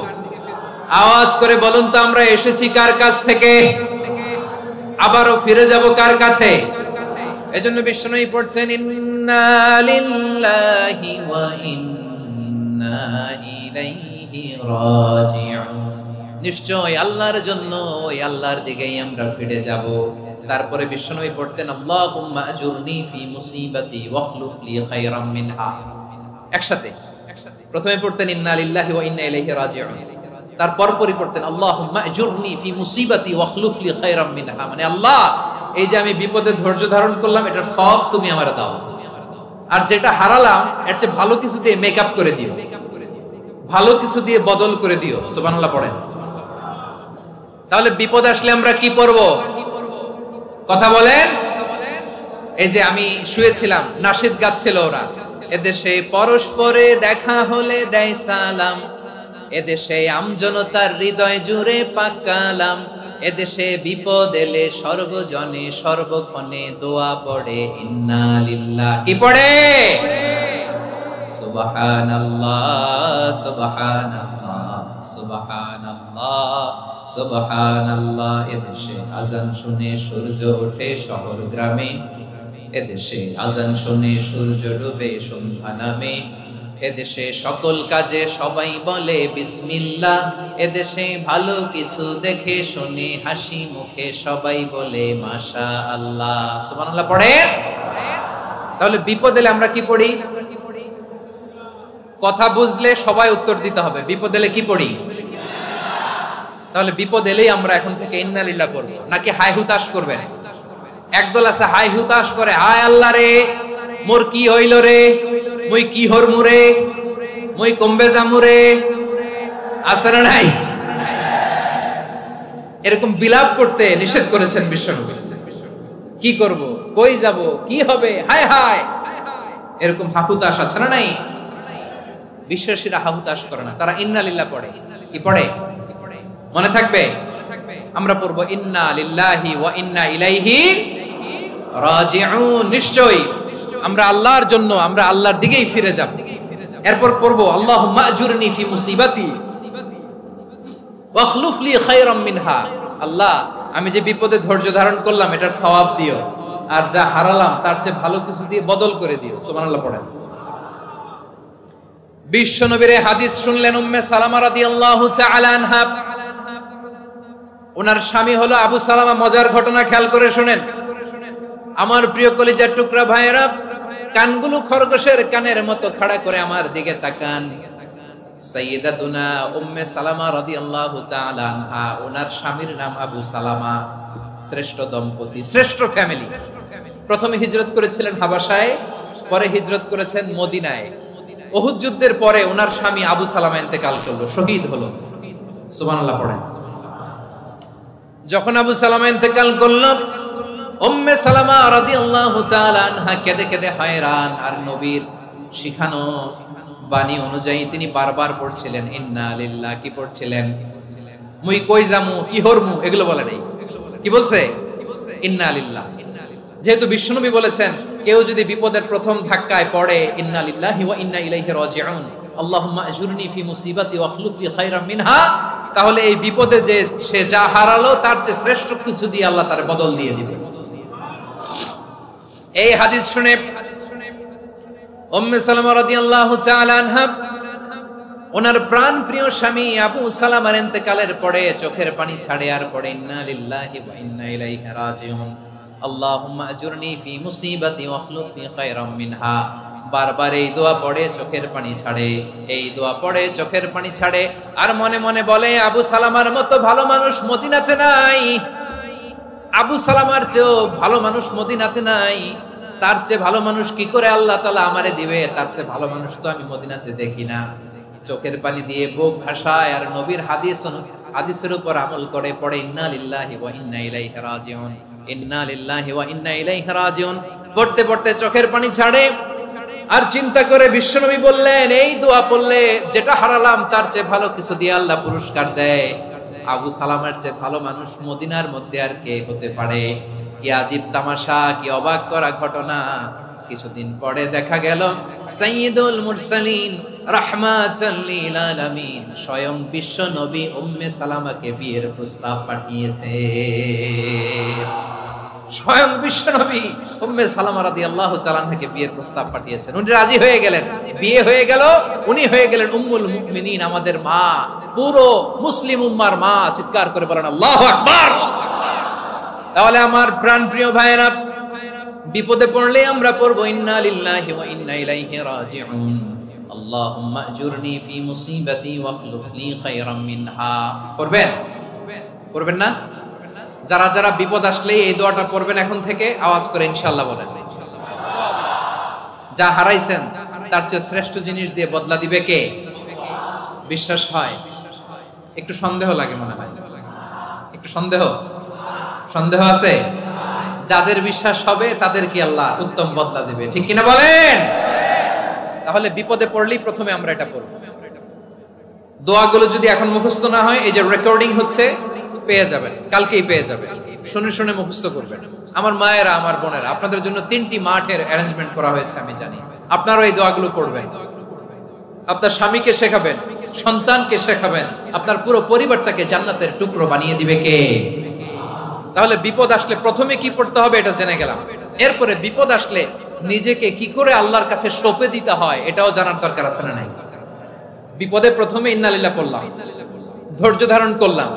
আওয়াজ করে বলুন তো, আমরা এসেছি কার কাছ থেকে, আবারও ফিরে যাব কার কাছে? এজন্য বিষ্ণুই পড়ছেন ইন্না লিল্লাহি ওয়া ইন্না ইলাইহি রাজিউন। নিশ্চয় আল্লাহর জন্য, ওই আল্লাহর দিকেই আমরা ফিরে যাব। তারপরে বিষ্ণুই পড়তেন আল্লাহুম্মা আজুরনি ফি মুসিবাতি ওয়াখলুফ লি খায়রাম মিনহা। একসাথে প্রথমে পড়তেন ইন্না লিল্লাহি ওয়া ইন্না ইলাইহি রাজিউন, তারপর পরে পড়তেন আল্লাহুম্মা আজুরনি ফি মুসিবাতি ওয়াখলুফ লি খায়রাম মিনহা। মানে আল্লাহ, এই যে আমি বিপদে ধৈর্য ধারণ করলাম, এটার সব তুমি আমার দাও, আর যেটা হারালাম এর চেয়ে ভালো কিছু দিয়ে মেকআপ করে দিও, ভালো কিছু দিয়ে বদল করে দিও। সুবহানাল্লাহ পড়েন। তাহলে বিপদ আসলে আমরা কি পড়ব? কথা বলেন। এই যে আমি শুয়েছিলাম, নাশিদ গাচ্ছিল ওরা, এদেশে পরস্পরে দেখা হলে দেয় সালাম, এদেশে আমজনতার হৃদয় জুড়ে পাক কালাম, এদেশে বিপদ এলে সর্বজনে সর্বক্ষণে দোয়া পড়ে ইন্না লিল্লাহ। কি পড়ে? সুবহানাল্লাহ সুবহানাল্লাহ সুবহানাল্লাহ সুবহানাল্লাহ। এদেশে আজান শুনে সূর্য ওঠে শহর গ্রামে, এদেশে আজান শুনে সূর্য ডুবে সন্ধ্যা নামে, এদেশে সকল কাজে সবাই বলে বিসমিল্লাহ, এদেশে ভালো কিছু দেখে শুনে হাসি মুখে সবাই বলে মাশাআল্লাহ। সুবহানাল্লাহ পড়ে। তাহলে বিপদ এলে আমরা কি পড়ি? কথা বুঝলে সবাই উত্তর দিতে হবে। বিপদ এলে কি পড়ি? তাহলে বিপদ এলেই আমরা এখন থেকে ইন্না লিল্লাহ পড়ব, নাকি হাই হুতাশ করবেন? একদল আছে হাই হুতাশ করে, হায় আল্লাহ রে মোর কি হইল রে, মুই কি হরমু রে, মুই কমবে যামু রে। আছে না নাই? এরকম বিলাপ করতে নিষেধ করেছেন বিশ্বনবী। কি করব, কই যাব, কি হবে, হায় হায়, এরকম হাহুতাশ আছে না নাই? বিশ্বাসীরা হাহুতাশ করে না, তারা ইন্না লিল্লাহ পড়ে। কি পড়ে? মনে থাকবে? আমরা পড়বো ইন্না লিল্লাহি ওয়া ইন্না ইলাইহি রাজিউন। নিশ্চয়ই আমরা আল্লাহর জন্য, আমরা আল্লাহর দিকেই ফিরে যাব। এরপর পড়বো আল্লাহুম্মা আজুরনি ফি মুসিবাতি ওয়াখলুফ লি খায়রাম মিনহা। আল্লাহ, আমি যে বিপদে ধৈর্য ধারণ করলাম এটার সওয়াব দিও, আর যা হারালাম তার চেয়ে ভালো কিছু দিয়ে বদল করে দিও। সুবহানাল্লাহ পড়েন। বিশ্বনবীর হাদিস শুনলেন উম্মে সালামা রাদিয়াল্লাহু তাআলা আনহা। ওনার স্বামী হলো আবু সালামা। মজার ঘটনা খেয়াল করে শুনেন আমার প্রিয় কলিজার টুকরা ভাইয়েরা। কানগুলো খরগোশের কানের মতো খাড়া করে আমার দিকে তাকান। সাইয়্যিদাতুনা উম্মে সালামা রাদিয়াল্লাহু তাআলা আনহা, ওনার স্বামীর নাম আবু সালামা। শ্রেষ্ঠ দম্পতি, শ্রেষ্ঠ ফ্যামিলি। প্রথমে হিজরত করেছিলেন হাবাসায়, পরে হিজরত করেছেন মদিনায়। উহুদ যুদ্ধের পরে ওনার স্বামী আবু সালামা ইন্তেকাল করলো, শহীদ হলো। সুবহানাল্লাহ পড়েন। যখন আবু সালামা ইন্তেকাল করলো, উম্মে সালামা রাদিয়াল্লাহু তাআলা আনহা কেঁদে কেঁদে হয়রান। আর নবীর শিখানো বাণী অনুযায়ী তিনি বারবার পড়ছিলেন ইন্না লিল্লাহ। কি পড়ছিলেন? মুই কই জামু, কি হরমু, এগুলো বলে নাই। কি বলছে? ইন্না লিল্লাহ। যেহেতু বিশ্বনবী বলেছেন কেউ যদি বিপদের প্রথম ধাক্কায় পড়ে ইন্না লিল্লাহি ওয়া ইন্না ইলাইহি রাজিউন, আল্লাহুম্মা আজুরনি ফি মুসিবাতি ওয়াখলুফ লি খায়রাম মিনহা, তাহলে এই বিপদে যে সে যা হারালো তার চেয়ে শ্রেষ্ঠ কিছু দিয়ে আল্লাহ তার বদল দিয়ে দিবে। এই হাদিস শুনে উম্মে সালামা রাদিয়াল্লাহু তাআলা আনহা ওনার প্রাণ প্রিয় স্বামী আবু সালামার ইন্তেকালের পরে চোখের পানি ছাড়ে আর পড়ে ইন্না লিল্লাহি ওয়া ইন্না ইলাইহি রাজিউন, আল্লাহুম্মা আজুরনি ফি মুসিবাতি ওয়াখলুফ লি খায়রাম মিনহা। বারবার এই দোয়া পড়ে চোখের পানি ছাড়ে, এই দোয়া পড়ে চোখের পানি ছাড়ে, আর মনে মনে বলে আবু সালামার মতো ভালো মানুষ মদিনাতে নাই, আবু সালামার চেয়েও ভালো মানুষ মদিনাতে নাই, তার চেয়ে ভালো মানুষ কি করে আল্লাহ তাআলা আমারে দিবে, তার চেয়ে ভালো মানুষ তো আমি মদিনাতে দেখি না। চোখের পানি দিয়ে বুক ভাসায় আর নবীর হাদিসের উপর আমল করে পড়ে ইন্না লিল্লাহি ওয়া ইন্না ইলাইহি রাজিউন, ইন্না লিল্লাহি ওয়া ইন্না ইলাইহি রাজিউন। পড়তে পড়তে চোখের পানি ছাড়ে আর চিন্তা করে বিশ্বনবী বললেন এই দোয়া পড়লে যেটা হারালাম তার চেয়ে ভালো কিছু দিয়ে আল্লাহ পুরস্কার দেয়। আবু সালামার চেয়ে ভালো মানুষ মদিনার মধ্যে আর কে হতে পারে? কি আজীব তামাশা, কি অবাক করা ঘটনা। কিছুদিন পরে দেখা গেল সাইয়্যিদুল মুরসালিন রাহমাতাল লিল আলামিন স্বয়ং বিশ্ব নবী উম্মে সালামাকে বিয়ের প্রস্তাব পাঠিয়েছে। স্বয়ং বিশ্ব নবী উম্মে সালামা রাদিয়াল্লাহু তাআলা আনহাকে বিয়ের প্রস্তাব পাঠিয়েছেন। উনি রাজি হয়ে গেলেন, বিয়ে হয়ে গেল। উনি হয়ে গেলেন উম্মুল মুমিনিন, আমাদের মা, পুরো মুসলিম উম্মার মা। চিৎকার করে বলেন আল্লাহু আকবার। তাহলে আমার প্রাণপ্রিয় ভাইয়েরা, বিপদে পড়লে আমরা পড়বো ইন্না লিল্লাহি ওয়া ইন্না ইলাইহি রাজিউন, আল্লাহুম্মা আজুরনি ফি মুসিবাতি ওয়াখলুফ লি খায়রাম মিনহা। পড়বেন? পড়বেন না? যারা যারা বিপদ আসলে এই দোয়াটা পড়বেন এখন থেকে আওয়াজ করে ইনশাআল্লাহ বলেন। যা হারাইছেন তার চেয়ে শ্রেষ্ঠ জিনিস দিয়ে বদলা দিবে কে? বিশ্বাস হয়? একটু সন্দেহ লাগে মনে হয়, একটু সন্দেহ আছে? যাদের বিশ্বাস হবে তাদের কি আল্লাহ উত্তম বদলা দিবে, ঠিক কিনা বলেন? তাহলে বিপদে পড়লেই প্রথমে আমরা এটা পড়ব। দোয়াগুলো যদি এখন মুখস্থ না হয়, এই যে রেকর্ডিং হচ্ছে পেয়ে যাবেন, কালকেই পেয়ে যাবেন। শুনে শুনে মুখস্থ করবেন। আমার মায়েরা, আমার বোনেরা, আপনাদের জন্য 3টি মাঠের অ্যারেঞ্জমেন্ট করা হয়েছে, আমি জানি। আপনারা এই দোয়াগুলো পড়বেন, আপনার স্বামীকে শেখাবেন, সন্তানকে শেখাবেন, আপনার পুরো পরিবারটাকে জান্নাতের টুকরো বানিয়ে দিবে কে? তাহলে বিপদ আসলে প্রথমে কি পড়তে হবে এটা জেনে গেলাম। এরপরে বিপদ আসলে নিজেকে কি করে আল্লাহর কাছে সঁপে দিতে হয় এটাও জানার দরকার আছে না নাই? বিপদে প্রথমে ইন্না লিল্লাহ পড়লাম, ধৈর্য ধারণ করলাম,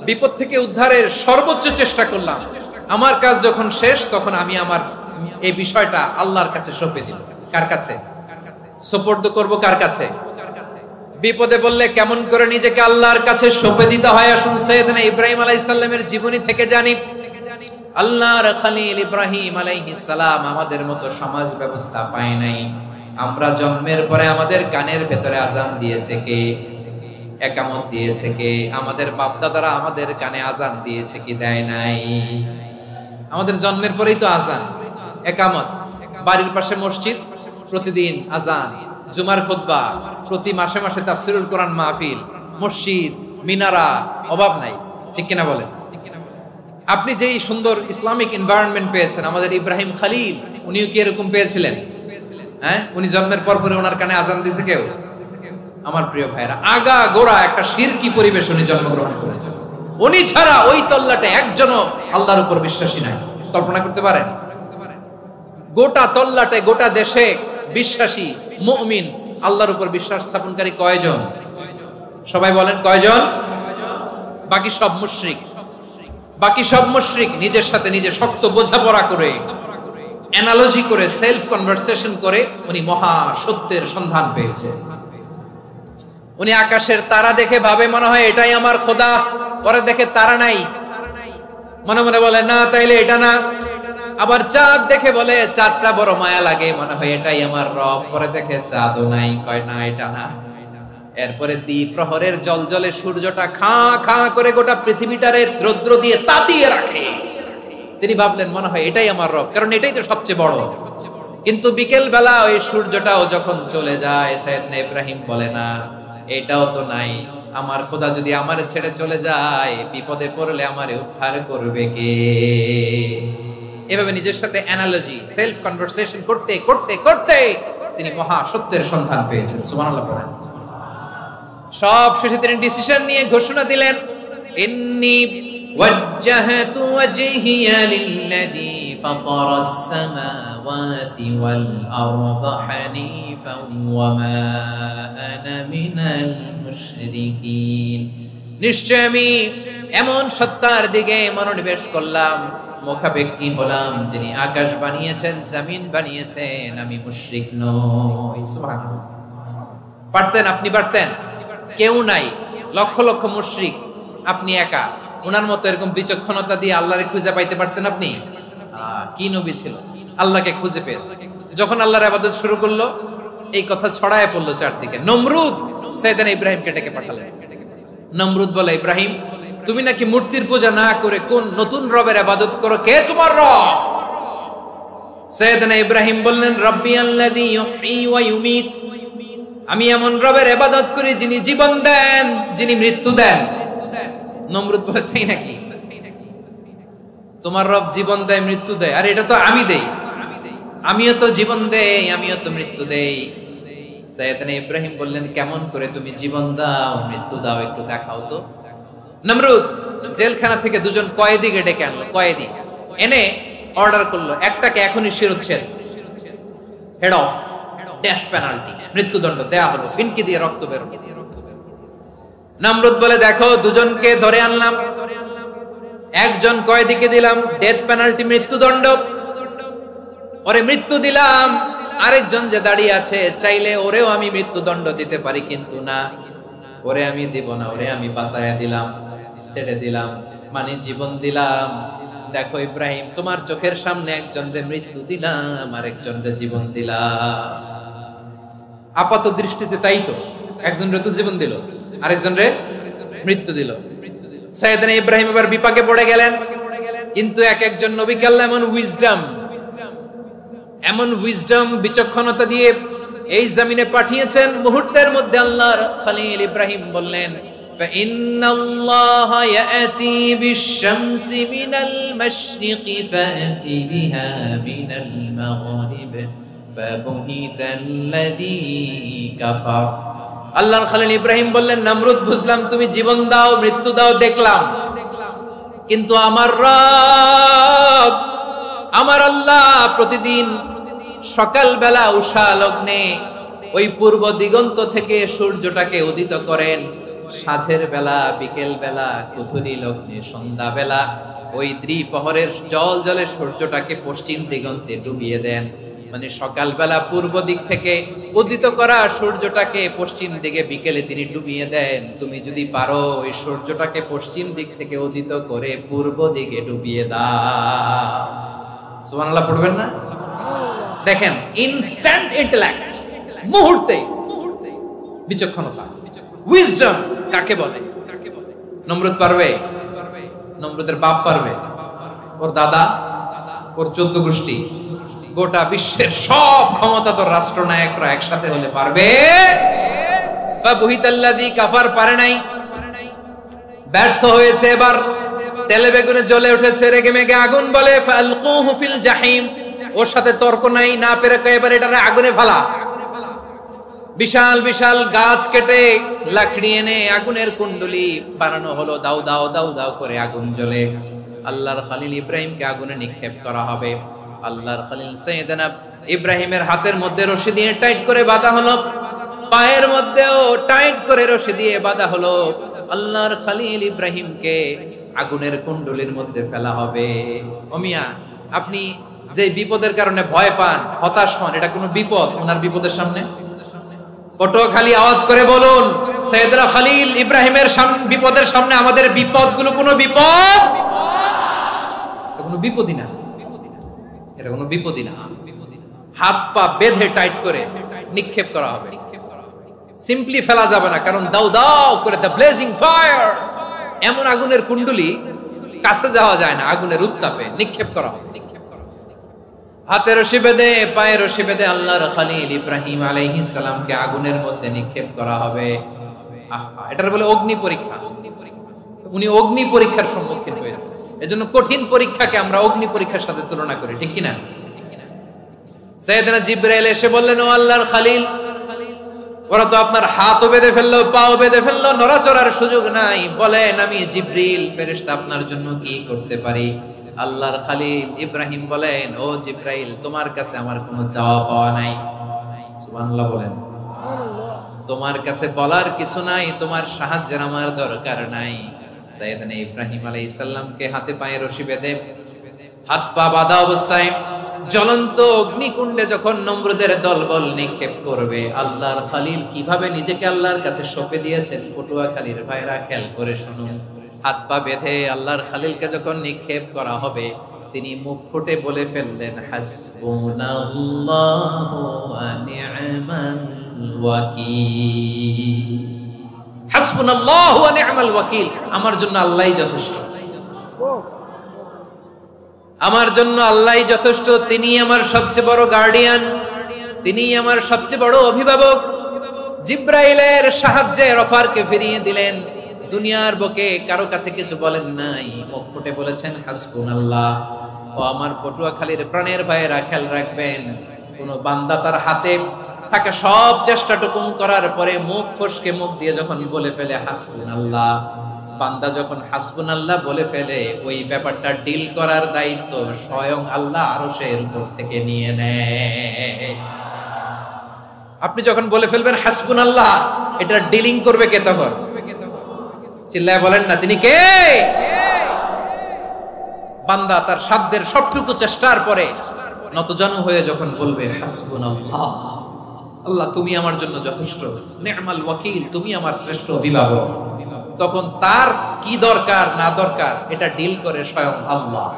বিপদ থেকে উদ্ধারের সর্বোচ্চ চেষ্টা করলাম। আমার কাজ যখন শেষ তখন আমি আমার এই বিষয়টা আল্লাহর কাছে সঁপে দিলাম। কার কাছে সুপর্দ করব? কার কাছে? বিপদে বললে কেমন করে নিজেকে আল্লাহর কাছে সঁপে দিতে হয় আসুন সাইয়েদনা ইব্রাহিম আলাইহিস সালামের জীবনী থেকে জানি। আল্লাহর খলিল ইব্রাহিম আলাইহিস সালাম আমাদের মতো সমাজ ব্যবস্থা পায় নাই। আমরা জন্মের পরে আমাদের কানের ভেতরে আজান দিয়েছে কে? একামত দিয়েছে কে? আমাদের বাপ দাদারা আমাদের কানে আজান দিয়েছে কি দেয় নাই? আমাদের জন্মের পরেই তো আজান, একামত। বাড়ির পাশে মসজিদ, প্রতিদিন আজান, জুমার খুতবা, প্রতি মাসে মাসে তাফসিরুল কোরআন মাহফিল, মসজিদ, মিনারা, অভাব নাই, ঠিক কিনা বলেন? আপনি যেই সুন্দর ইসলামিক এনভায়রনমেন্ট পেয়েছেন, আমাদের ইব্রাহিম খলিল উনিও কি এরকম পেয়েছিলেন? হ্যাঁ, উনি জন্মের পর পরে ওনার কানে আজান দিছে কেউ? আমার প্রিয় ভাইরা, আগা গোড়া একটা শিরকি পরিবেশ উনি জন্মগ্রহণ করেছেন। উনি ছাড়া ওই তল্লাটে একজনও আল্লাহর উপর বিশ্বাসী নাই। কল্পনা করতে পারেন? গোটা তল্লাটে গোটা দেশে বিশ্বাসী মুমিন আল্লাহর উপর বিশ্বাস স্থাপনকারী কয়জন? সবাই বলেন কয়জন? বাকি সব মুশরিক। বাকি সব মুশরিক নিজের সাথে নিজে শক্ত বোঝাপড়া করে, অ্যানালজি করে, সেলফ কনভারসেশন করে উনি মহা সত্যের সন্ধান পেয়েছে। উনি আকাশের তারা দেখে ভাবে মনে হয় এটাই আমার খোদা, পরে দেখে তারা নাই, মনে মনে বলে না তাইলে এটা না। আবার চাঁদ দেখে বলে চাঁদটা বড় মায়া লাগে, মনে হয় এটাই আমার রব, পরে দেখে চাঁদও নাই, কয় না এটা না। এরপরে দ্বীপ প্রহরের জলজলে সূর্যটা খাঁ খাঁ করে গোটা পৃথিবীটারে রৌদ্র দিয়ে তাতিয়ে রাখে। তিনি ভাবলেন মনে হয় এটাই আমার রব, কারণ এটাই তো সবচেয়ে বড়। কিন্তু বিকেল বেলা ওই সূর্যটাও যখন চলে যায়, সাইয়েদনা ইব্রাহিম বলে না এটাও তো নাই, আমার খোদা যদি আমারে ছেড়ে চলে যায়, বিপদে পড়লে আমারে উদ্ধার করবে কে? এভাবে নিজের সাথে অ্যানালজি, সেলফ কনভারসেশন করতে করতে করতে তিনি মহা সত্যের সন্ধান পেয়েছেন। সুবহানাল্লাহ পড়েন। সব শেষে তিনি ডিসিশন নিয়ে ঘোষণা দিলেন, ইন্নী ওয়াজ্জাহতু ওয়াজহিয়া লিল্লাযী ফাতারাস সামাওয়াতি ওয়াল আরদা হানিফান ওয়া মা আনা মিনাল মুশরিকিন। নিশ্চয় আমি এমন সত্তার দিকে মনোনিবেশ করলাম, মুখাপেক্ষী হলাম, যিনি আকাশ বানিয়েছেন, জমিন বানিয়েছেন, আমি মুশরিক নই। সুবহানাল্লাহ। পারতেন? আপনি পারতেন? কেউ নাই, লক্ষ লক্ষ মুশরিক, আপনি একা। ওনার মতো এরকম বিচক্ষণতা দিয়ে আল্লাহরে খুঁজে পাইতে পারতেন আপনি? কি নবী ছিল, আল্লাহকে খুঁজে পেয়েছে। যখন আল্লাহর ইবাদত শুরু করলো, এই কথা ছড়ায় পড়লো চারদিকে। নমরুদ সাইয়েদনা ইব্রাহিমকে ডেকে পাঠালেন। নমরুদ বলে, ইব্রাহিম তুমি নাকি মূর্তির পূজা না করে কোন নতুন রবের ইবাদত করো, কে তোমার রব? সাইয়েদনা ইব্রাহিম বললেন, রব্বি আল্লাযী ইউহয়ী ওয়া ইউমীত, আমি এমন রবের ইবাদত করি যিনি জীবন দেন, যিনি মৃত্যু দেন। নমরুদ বলে, তাই নাকি? তোমার রব জীবন দেয়, মৃত্যু দেয়, আর এটা তো আমি দেই, আমিও তো জীবন দেই, আমিও তো মৃত্যু দেই। সাইয়েদনা ইব্রাহিম বললেন, কেমন করে তুমি জীবন দাও, মৃত্যু দাও, একটু দেখাও তো। নমরুদ জেলখানা থেকে দুজন কয়েদিকে ডেকে আনলো। কয়েদি এনে অর্ডার করলো, একটাকে এখনই শিরোচ্ছেদ, হেড অফ, ডেথ পেনাল্টি, মৃত্যুদণ্ড দেয়া হলো, ফিনকি দিয়ে রক্ত বের। নমরুদ বলে, দেখো দুজনকে ধরে আনলাম, একজন কয়েদিকে দিলাম ডেথ পেনাল্টি, মৃত্যুদণ্ড, ওরে মৃত্যু দিলাম। আরেকজন যে দাঁড়িয়ে আছে, চাইলে ওরেও আমি মৃত্যুদণ্ড দিতে পারি, কিন্তু না, ওরে আমি দিব না, ওরে আমি বাঁচায়া দিলাম, ছেড়ে দিলাম, মানে জীবন দিলাম। দেখো ইব্রাহিম, তোমার চোখের সামনে একজন যে মৃত্যু দিলাম, আরেকজন যে জীবন দিলাম। আপাত দৃষ্টিতে তাই তো, একজন রে তো জীবন দিল, আরেকজন রে মৃত্যু দিল। সাইয়েদনা ইব্রাহিম এবার বিপাকে পড়ে গেলেন। কিন্তু এক একজন নবীকে আল্লাহ এমন উইজডম বিচক্ষণতা দিয়ে এই জমিনে পাঠিয়েছেন, মুহূর্তের মধ্যে আল্লাহর খলিল ইব্রাহিম বললেন, ফাইন্নাল্লাহা ইয়াতি বিশ-শামসি মিনাল মাশরিকি ফাতি বিহা মিনাল মাগরিব ফাবুহিতাল্লাযী কাফার। আল্লাহর খলিল ইব্রাহিম বললেন, নমরুদ বুঝলাম তুমি জীবন দাও, মৃত্যু দাও, দেখলাম, কিন্তু আমার রব, আমার আল্লাহ প্রতিদিন সকালবেলা উষা লগ্নে ওই পূর্ব দিগন্ত থেকে সূর্যটাকে উদিত করেন, সাঁঝের বেলা, বিকেল বেলা, কুথুরি লগ্নে, সন্ধ্যা বেলা ওই দ্বিপ্রহরের জল জলে সূর্যটাকে পশ্চিম দিগন্তে ডুবিয়ে দেন। মানে সকালবেলা পূর্ব দিক থেকে উদিত করা সূর্যটাকে পশ্চিম দিকে বিকেলে তিনি ডুবিয়ে দেন। তুমি যদি পারো ওই সূর্যটাকে পশ্চিম দিক থেকে উদিত করে পূর্ব দিকে ডুবিয়ে দাও। সুবহানাল্লাহ পড়বেন না? দেখেন, ইনস্ট্যান্ট ইন্টেলেক্ট, মুহূর্তে বিচক্ষণতা, উইজডম কাকে বলে? নমরুদ পারবে? নমরুদের বাপ পারবে? ওর দাদা, ওর 14 গোষ্ঠী, গোটা বিশ্বের সব ক্ষমতাধর রাষ্ট্রনায়করা একসাথে হলে পারবে? ফাবুহিতাল্লাযী কাফার পারে নাই, ব্যর্থ হয়েছে। এবার তেলে বেগুনে জ্বলে উঠেছে, রেগে মেগে আগুন, বলে ফালকুহু ফিল জাহিম। ওর সাথে তর্ক নাই, না পেরে এবার এটারে আগুনে ফেলা। বিশাল বিশাল গাছ কেটে লাকড়ি এনে আগুনের কুণ্ডলি বানানো হলো, দাও দাও দাও দাও করে আগুন জ্বলে। আল্লাহর খলিল ইব্রাহিমকে আগুনে নিক্ষেপ করা হবে। আল্লাহর খলিল সাইয়েদনা ইব্রাহিমের হাতের মধ্যে রশি দিয়ে টাইট করে বাঁধা হলো, পায়ের মধ্যেও টাইট করে রশি দিয়ে বাঁধা হলো। আল্লাহর খলিল ইব্রাহিমকে আগুনের কুণ্ডলির মধ্যে ফেলা হবে। ও মিয়া, আপনি যে বিপদের কারণে ভয় পান, হতাশ হন, এটা কোনো বিপদ ওনার বিপদের সামনে? পটুয়াখালী আওয়াজ করে বলুন, সাইয়েদনা খলিল ইব্রাহিমের বিপদের সামনে আমাদের বিপদগুলো কোনো বিপদ? কোনো বিপদই না, এটা কোনো বিপদই না। হাত পা বেঁধে টাইট করে নিক্ষেপ করা হবে, সিম্পলি ফেলা যাবে না, কারণ দাও দাও করে দ্য ব্লেজিং ফায়ার, এমন আগুনের কুণ্ডলি কাছে যাওয়া যায় না, আগুনের উত্তাপে নিক্ষেপ করা হবে। হাতে রশি বেঁধে, পায়ে রশি বেঁধে আল্লাহর খলিল ইব্রাহিম আলাইহিস সালামকে আগুনের মধ্যে নিক্ষেপ করা হবে। আহা, এটার বলে অগ্নি পরীক্ষা। উনি অগ্নি পরীক্ষার সম্মুখীন হয়েছে, এজন্য কঠিন পরীক্ষাকে আমরা অগ্নি পরীক্ষার সাথে তুলনা করি, ঠিক কিনা? সাইয়েদনা জিবরাইল এসে বললেন, ও আল্লাহর খলিল, ওরা তো আপনার হাতও বেঁধে ফেললো, পাও বেঁধে ফেললো, নড়াচড়ার সুযোগ নাই, বলেন আমি জিবরিল ফেরেশতা আপনার জন্য কি করতে পারি? আল্লাহর খলিল ইব্রাহিম বলেন, ও জিবরাইল, তোমার কাছে আমার কোনো চাওয়া পাওয়া নাই। সুবহানাল্লাহ বলেন। তোমার কাছে বলার কিছু নাই, তোমার সাহায্যের আমার দরকার নাই। সাইয়েদনা ইব্রাহিম আলাইহিস সালামকে হাতে পায়ে রশি বেঁধে, হাত পা বাঁধা অবস্থায় জ্বলন্ত অগ্নিকুণ্ডে যখন নমরুদের দলবল নিক্ষেপ করবে, আল্লাহর খলিল কিভাবে নিজেকে আল্লাহর কাছে সঁপে দিয়েছেন, পটুয়াখালীর ভাইরা খেয়াল করে শুনুন। হাত পা বেঁধে আল্লাহর খলিলকে যখন নিক্ষেপ করা হবে, তিনি মুখ ফুটে বলে ফেললেন, হাসবুনাল্লাহু ওয়া নি'মাল ওয়াকিল। হাসবুনাল্লাহু ওয়া নি'মাল ওয়াকিল, আমার জন্য আল্লাহই যথেষ্ট, আমার জন্য আল্লাহই যথেষ্ট। তিনি আমার সবচেয়ে বড় গার্ডিয়ান, তিনি আমার সবচেয়ে বড় অভিভাবক। জিবরাইলের সাহায্যে অফারকে ফিরিয়ে দিলেন, দুনিয়ার বুকে কারো কাছে কিছু বলেন নাই, মুখ ফুটে বলেছেন হাসবুনাল্লাহ। ও আমার পটুয়াখালীর প্রাণের ভাইয়েরা, খেয়াল রাখবেন, কোন বান্দা তার হাতে থাকা সব চেষ্টাটুকু করার পরে মুখ ফসকে মুখ দিয়ে যখন বলে ফেলে হাসবুনাল্লাহ, বান্দা যখন হাসবুনাল্লাহ বলে ফেলে, ওই ব্যাপারটা ডিল করার দায়িত্ব স্বয়ং আল্লাহ আরশের উপর থেকে নিয়ে নেয়। আপনি যখন বলে ফেলবেন হাসবুনাল্লাহ, এটা ডিলিং করবে কে তখন? চিল্লায় বলেন না, তিনি কে? বান্দা তার সাধ্যের সবটুকু চেষ্টার পরে নতজানু হয়ে যখন বলবে হাসবুনাল্লাহ, আল্লাহ তুমি আমার জন্য যথেষ্ট, নি'মাল ওয়াকিল, তুমি আমার শ্রেষ্ঠ অভিভাবক, তখন তার কি দরকার না দরকার এটা ডিল করে স্বয়ং আল্লাহ।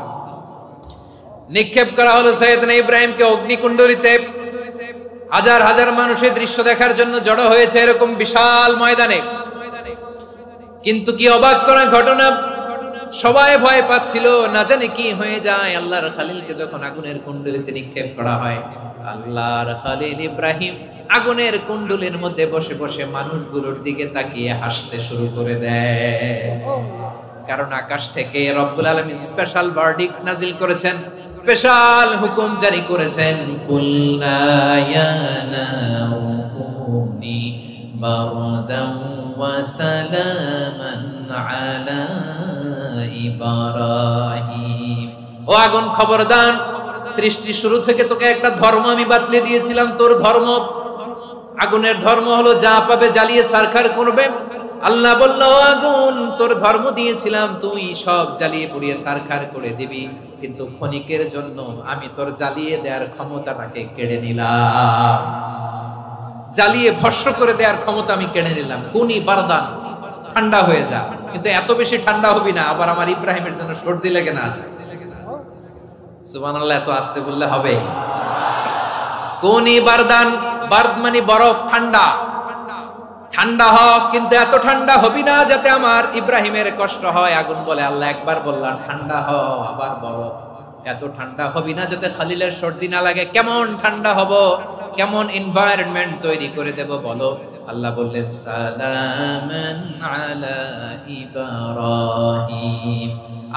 নিক্ষেপ করা হলো সাইয়েদনা ইব্রাহিমকে অগ্নিকুণ্ডলিতে। হাজার হাজার মানুষের দৃশ্য দেখার জন্য জড়ো হয়েছে এরকম বিশাল ময়দানে। কিন্তু কি অবাক করা ঘটনা, সবাই ভয় পাচ্ছিল, না জানে কি হয়ে যায়। আল্লাহর খলিলকে যখন আগুনের কুণ্ডলিতে নিক্ষেপ করা হয়, আল্লাহর খলিল ইব্রাহিম আগুনের কুণ্ডলীর মধ্যে বসে বসে মানুষগুলোর দিকে তাকিয়ে হাসতে শুরু করে দেয়। কারণ আকাশ থেকে রব্বুল আলামিন স্পেশাল ভার্ডিক্ট নাজিল করেছেন, স্পেশাল হুকুম জারি করেছেন, কুলনা ইয়া নারুকুনি বারদান ওয়া সালামান আলা ইব্রাহিম। ও আগুন, খবরদার, সৃষ্টির শুরু থেকে তোকে একটা ধর্ম আমি বাতলে দিয়েছিলাম, তোর ধর্ম, আগুনের ধর্ম হলো যা পাবে জ্বালিয়ে সারখার করবে। আল্লাহ বলল, ও আগুন, তোর ধর্ম দিয়েছিলাম, তুই সব জ্বালিয়ে পুড়িয়ে সারখার করে দিবি, কিন্তু ক্ষণিকের জন্য আমি তোর জ্বালিয়ে দেওয়ার ক্ষমতাটাকে কেড়ে নিলাম, জ্বালিয়ে ভস্ম করে দেওয়ার ক্ষমতা আমি কেড়ে নিলাম। কুনি বারদান, ঠান্ডা হয়ে যা, কিন্তু এত বেশি ঠান্ডা হবি না আবার আমার ইব্রাহিমের জন্য সর্দি লেগে না যায়। সুবহানাল্লাহ, এত আস্তে বললে হবে? কুনি বারদান, বারদ মানে বরফ, ঠান্ডা, ঠান্ডা হ, কিন্তু এত ঠান্ডা হবি না যাতে আমার ইব্রাহিমের কষ্ট হয়। আগুন বলে, আল্লাহ একবার বললাম ঠান্ডা হ, আবার বরফ, এত ঠান্ডা হবি না যাতে খালিলের সর্দি না লাগে। কেমন ঠান্ডা হব, কেমন এনভায়রনমেন্ট তৈরি করে দেব বলো? আল্লাহ বললেন, সালামান আলা ইব্রাহিম,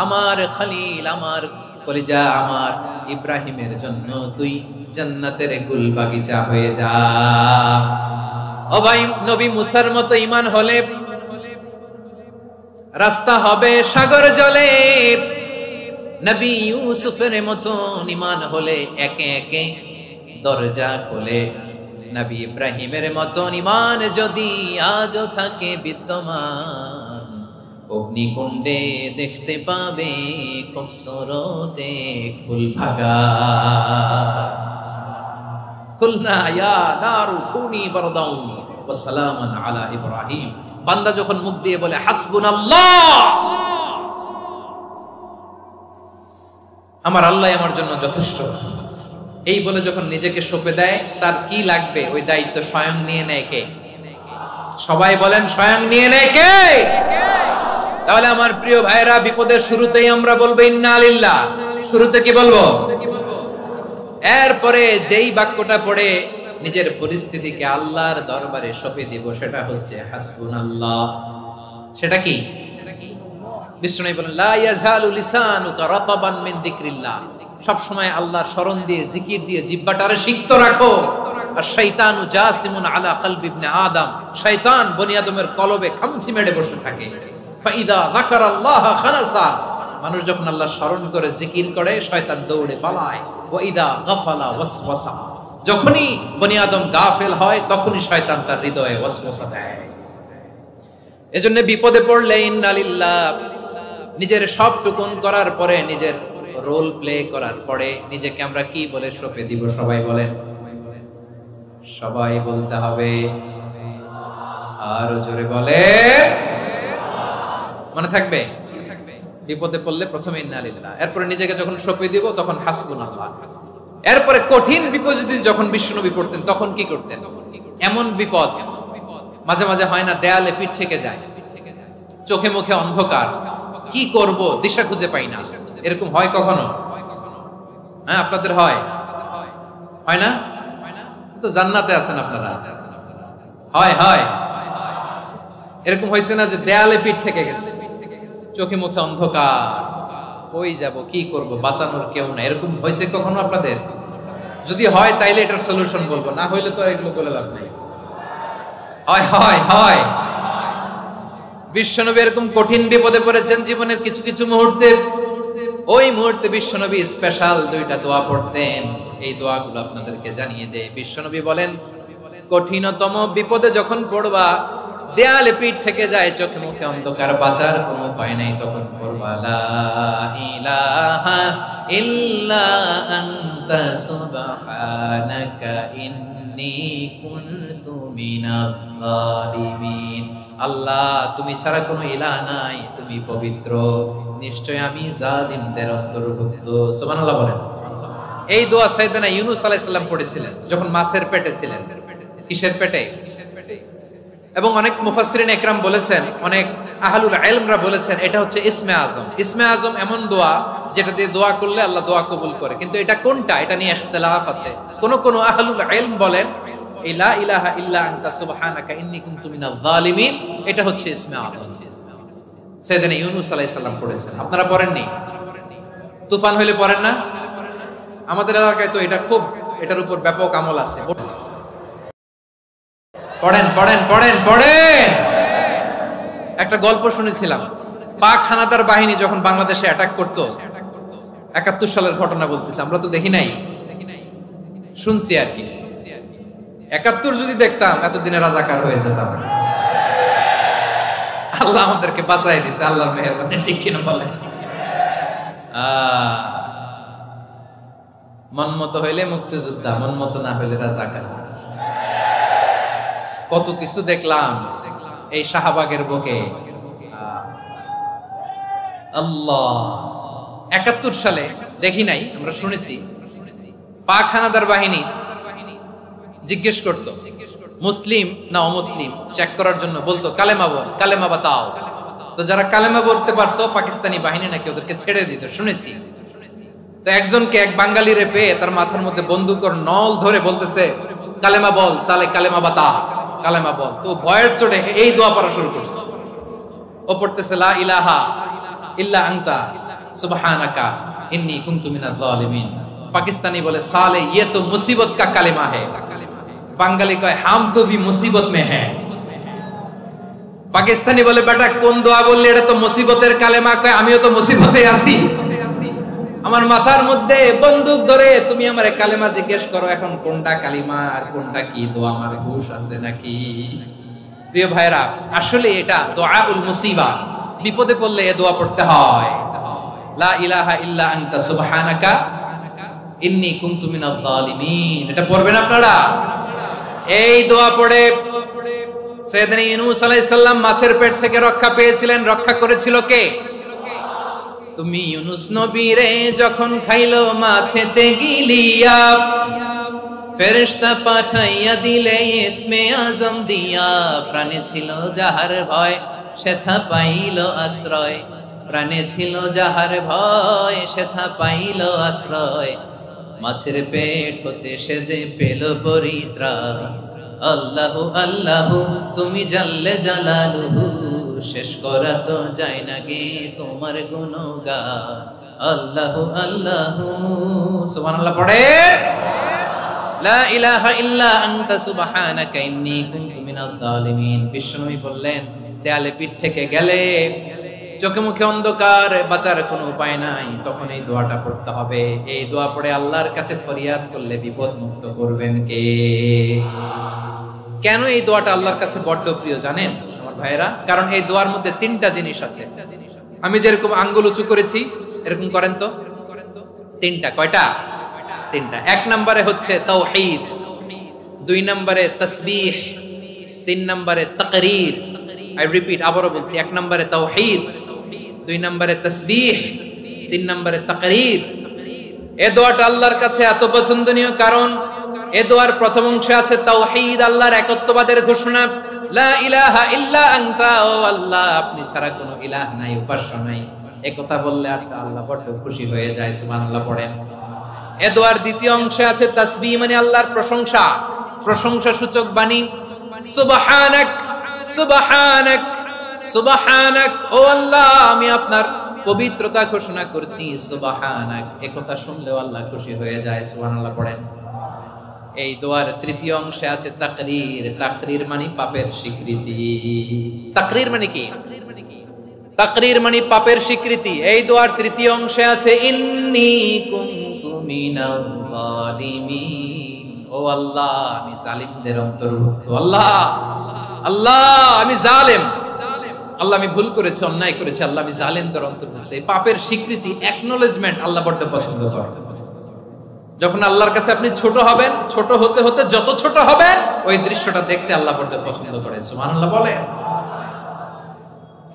আমার খলিল, আমার কলিজা, আমার ইব্রাহিমের জন্য তুই জান্নাতের গুল বাগিচা হয়ে যা। ও ভাই, নবী মুসার মতো ঈমান হলে রাস্তা হবে সাগর জলে, নবী ইউসুফের মতো ঈমান হলে একে একে দরজা খোলে, নবী ইব্রাহিমের মতো ঈমান যদি আজও থাকে বিদ্যমান, অগ্নিকুণ্ডে দেখতে পাবে খুবসুরত এক ফুলভাগা। কুলনা ইয়া নারু কুনি বারদাও ওয়া সালামান আলা ইব্রাহিম। বান্দা যখন মুখ দিয়ে বলে হাসবুনাল্লাহ, আমার আল্লাহ আমার জন্য যথেষ্ট, এই বলে যখন নিজেকে সঁপে দেয়, তার কি লাগবে ওই দায়িত্ব স্বয়ং নিয়ে নেয় কে? সবাই বলেন, স্বয়ং নিয়ে নেয় কে? তাহলে আমার প্রিয় ভাইরা, বিপদের শুরুতেই আমরা বলবো ইন্না লিল্লাহ। শুরুতে কি বলবো? এরপরে যেই বাক্যটা পড়ে নিজের পরিস্থিতিকে আল্লাহর দরবারে সঁপে দিব, সেটা হচ্ছে হাসবুনাল্লাহ। সেটা কি? বিষ্ণু বলেন, লা ইয়াজালু লিসানুকা রাতাবান মিন যিকরিল্লাহ। সব সময় আল্লাহর স্মরণ দিয়ে, জিকির দিয়ে জিহ্বাটারে সিক্ত রাখো। আর শয়তানু জাসিমুন আলা কলবি ইবনে আদম। শয়তান বনি আদমের কলবে খামচি মেরে বসে থাকে। ফাইদা যাকারাল্লাহ খানাসা। মানুষ যখন আল্লাহর স্মরণ করে, জিকির করে, শয়তান দৌড়ে পালায়। ওয়া ইদা গাফালা ওয়াসওয়াসা। যখনই বনি আদম গাফেল হয়, তখনই শয়তান তার হৃদয়ে ওয়াসওয়াসা দেয়। এজন্য বিপদে পড়লে ইন্না লিল্লাহ, নিজের সব টুকুন করার পরে, নিজের রোল প্লে করার পরে নিজেকে আমরা কি বলে সঁপে দিব? সবাই বলেন, সবাই বলতে হবে। আরো জোরে বলে, মনে থাকবে? বিপদে পড়লে প্রথমে ইন্না লিল্লাহ, এরপরে নিজেকে যখন সঁপে দিব তখন হাসবুনাল্লাহ। এরপরে কঠিন বিপদ যখন বিশ্বনবী পড়তেন তখন কি করতেন? এমন বিপদ মাঝে মাঝে হয় না, দেয়ালে পিঠ থেকে যায়, চোখে মুখে অন্ধকার, কি করব দিশা খুঁজে পাই না, এরকম হয় কখনো? হ্যাঁ, আপনাদের হয়? হয় না? তো জান্নাতে আছেন আপনারা। হয় হয় এরকম হয়েছে না যে দেয়ালে পিঠ থেকে গেছে, চোখে মুখে অন্ধকার, কই যাব, কি করব, বাঁচানোর কেউ না, এরকম হয়েছে কখনো আপনাদের? যদি হয় তাইলে এটার সলিউশন বলবো, না হইলে তো এগুলো বলে লাভ নাই। হয় হয় হয় বিশ্বনবী এরকম কঠিন বিপদে পড়েছেন জীবনের কিছু কিছু মুহূর্তে। ওই মুহূর্তে বিশ্বনবী স্পেশাল দুইটা দোয়া পড়তেন। এই দোয়াগুলো আপনাদেরকে জানিয়ে দেয়। বিশ্বনবী বলেন, কঠিনতম বিপদে যখন পড়বা, দেয়ালে পিঠ থেকে যায়, চোখে মুখে অন্ধকার, বাঁচার কোনো উপায় নাই, তখন পড়বা লা ইলাহা ইল্লা আনতা সুবহানাকা ইন্নী কুনতু মিনাজ জালিমিন। আল্লাহ, তুমি ছাড়া কোনো ইলাহ নাই, তুমি পবিত্র, নিশ্চয় আমি জালিমদের অন্তর্ভুক্ত। সুবহানাল্লাহ বলেন। এই দোয়া সাইয়েদনা ইউনূস আলাইহিস সালাম পড়েছিলেন যখন মাছের পেটে ছিলেন। কিসের পেটে? এবং অনেক মুফাসসিরিন ইকরাম বলেছেন, অনেক আহলুল ইলমরা বলেছেন, এটা হচ্ছে ইসমে আজম। ইসমে আজম এমন দোয়া যেটা দিয়ে দোয়া করলে আল্লাহ দোয়া কবুল করে, কিন্তু এটা কোনটা, এটা নিয়ে ইখতিলাফ আছে। কোন আহলুল ইলম বলেন লা ইলাহা ইল্লা আনতা সুবহানাকা ইন্নী কুনতু মিনাজ জালিমিন, এটা হচ্ছে ইসমে আজম। সাইয়েদনা ইউনূস আলাইহিস সালাম পড়েছেন, আপনারা পড়েননি? তুফান হইলে পড়েন না? আমাদের এলাকায় তো এটা খুব, এটার উপর ব্যাপক আমল আছে। পড়েন পড়েন পড়েন পড়েন। একটা গল্প শুনেছিলাম, পাক হানাদার বাহিনী যখন বাংলাদেশে অ্যাটাক করতো, ৭১ সালের ঘটনা বলতেছি, আমরা তো দেখি নাই, শুনছি আর কি। ৭১ যদি দেখতাম, এতদিনে রাজাকার হয়ে যেতাম। আল্লাহ আমাদেরকে বাঁচাই দিছে, আল্লাহর মেহেরবানি, ঠিক কিনা বলেন? মন মতো হইলে মুক্তিযোদ্ধা, মন মতো না হইলে রাজাকার। কত কিছু দেখলাম এই শাহবাগের বুকে। আল্লাহ, ৭১ সালে দেখি নাই, আমরা শুনেছি পাক হানাদার বাহিনী জিজ্ঞেস করতো মুসলিম না অমুসলিম চেক করার জন্য, বলতো কালেমা বল, কালেমা বাতাও। তো যারা কালেমা বলতে পারতো, পাকিস্তানি বাহিনী নাকি ওদেরকে ছেড়ে দিত, শুনেছি। তো একজনকে, এক বাঙালিরে পেয়ে তার মাথার মধ্যে বন্দুকর নল ধরে বলতেছে, কালেমা বল সালে, কালেমা বাতা, কালেমা বল। তো ভয়ের চোটে এই দোয়া পড়া শুরু করছে। ও পড়তেছে লা ইলাহা ইল্লা আনতা সুবহানাকা ইন্নী কুনতু মিনাজ জালিমিন। পাকিস্তানি বলে সালে ইয়ে তো মুসিবত কা কালিমা है, বাঙালি কয় হাম তো ভি মুসিবত মে है। পাকিস্তানি বলে বেটা কোন দোয়া বললি, এটা তো মুসিবতের কালেমা। কয় আমিও তো মুসিবতে আছি, আমার মাথার মধ্যে বন্দুক ধরে তুমি আমারে কালেমা জিজ্ঞেস করো, এখন কোনটা কালিমা আর কোনটা কি দোয়া, আমার হুঁশ আছে নাকি? প্রিয় ভাইরা, আসলে এটা দুআউল মুসিবা, বিপদে পড়লে এই দোয়া পড়তে হয়। লা ইলাহা ইল্লা আনতা সুবহানাকা ইন্নী কুনতু মিনাজ জালিমিন। এটা পড়বেন আপনারা। এই দোয়া পড়ে সাইয়েদনা ইউনূস আলাইহিস সালাম মাছের পেট থেকে রক্ষা পেয়েছিলেন। রক্ষা করেছিল কে? তুমি ইউনূস নবীরে যখন খাইলো মাছেতে গিলিয়া, ফেরেশতা পাঠাইয়া দিলে ইসমে আজম দিয়া। প্রাণে ছিল যাহার ভয় সেথা পাইল আশ্রয়, প্রাণে ছিল যাহার ভয় সেথা পাইল আশ্রয়। মাছের পেট হতে সে যে পেল পরিত্রাণ। আল্লাহু আল্লাহু তুমি জাল্লে জালালুহু, শেষ করা তো যায় না গে তোমার গুণগান। আল্লাহু আল্লাহু সুবহানাল্লাহ পড়ে। লা ইলাহা ইল্লা আনতা সুবহানাকা ইন্নী কুনতু মিনাজ জালিমিন। বিশ্বনবী বললেন, দেয়ালে পিঠ থেকে গেলে, চোখে মুখে অন্ধকার, বাঁচার কোনো উপায় নাই, তখন এই দোয়াটা পড়তে হবে। এই দোয়া পড়ে আল্লাহর কাছে ফরিয়াদ করলে বিপদ মুক্ত করবেন কে? কেন এই দোয়াটা আল্লাহর কাছে বড্ড প্রিয় জানেন আমার ভাইয়েরা? কারণ এই দোয়ার মধ্যে তিনটা জিনিস আছে। আমি যেরকম আঙ্গুল উঁচু করেছি এরকম করেন তো। তিনটা। কয়টা? তিনটা। এক নম্বরে হচ্ছে তাওহীদ, দুই নম্বরে তাসবিহ, তিন নম্বরে তাকরীর। আই রিপিট, আবারও বলছি, এক নম্বরে তাওহীদ, দুই নম্বরে তাসবিহ, তিন নম্বরে তাকরীর। এই দোয়াটা আল্লাহর কাছে এত পছন্দনীয় কারণ এই দোয়ার প্রথম অংশে আছে তাওহীদ, আল্লাহর একত্ববাদের ঘোষণা। লা ইলাহা ইল্লা আনতা, ও আল্লাহ আপনি ছাড়া কোনো ইলাহ নাই, উপাস্য নাই। এই কথা বললে আল্লাহ বড় খুশি হয়ে যায়। সুবহানাল্লাহ পড়েন। এই দোয়ার দ্বিতীয় অংশে আছে তাসবিহ, মানে আল্লাহর প্রশংসা, প্রশংসা সূচক বাণী। সুবহানাক সুবহানাক সুবহানাক, ও আল্লাহ আমি আপনার পবিত্রতা ঘোষণা করছি। সুবহানাক, এই কথা শুনলেও আল্লাহ খুশি হয়ে যায়। সুবহানাল্লাহ পড়েন। এই দোয়ার তৃতীয় অংশে আছে তাকরীর, তাকরীর মানে পাপের স্বীকৃতি। তাকরীর মানে কি? তাকরীর মানে পাপের স্বীকৃতি। এই দোয়ার তৃতীয় অংশে আছে ইন্নী কুনতু মিনাল জালিমিন, ও আল্লাহ আমি জালিমদের অন্তর্ভুক্ত। আল্লাহ আল্লাহ আমি জালেম, আল্লাহ আমি ভুল করেছি, অন্যায় করেছি, আল্লাহ আমি জালেমদের অন্তর্ভুক্ত। এই পাপের স্বীকৃতি, অ্যাকনলেজমেন্ট আল্লাহ বড় পছন্দ করেন। যখন আল্লাহর কাছে আপনি ছোট হবেন, ছোট হতে হতে যত ছোট হবেন ওই দৃশ্যটা দেখতে আল্লাহ বড় পছন্দ করে। সুবহানাল্লাহ বলে।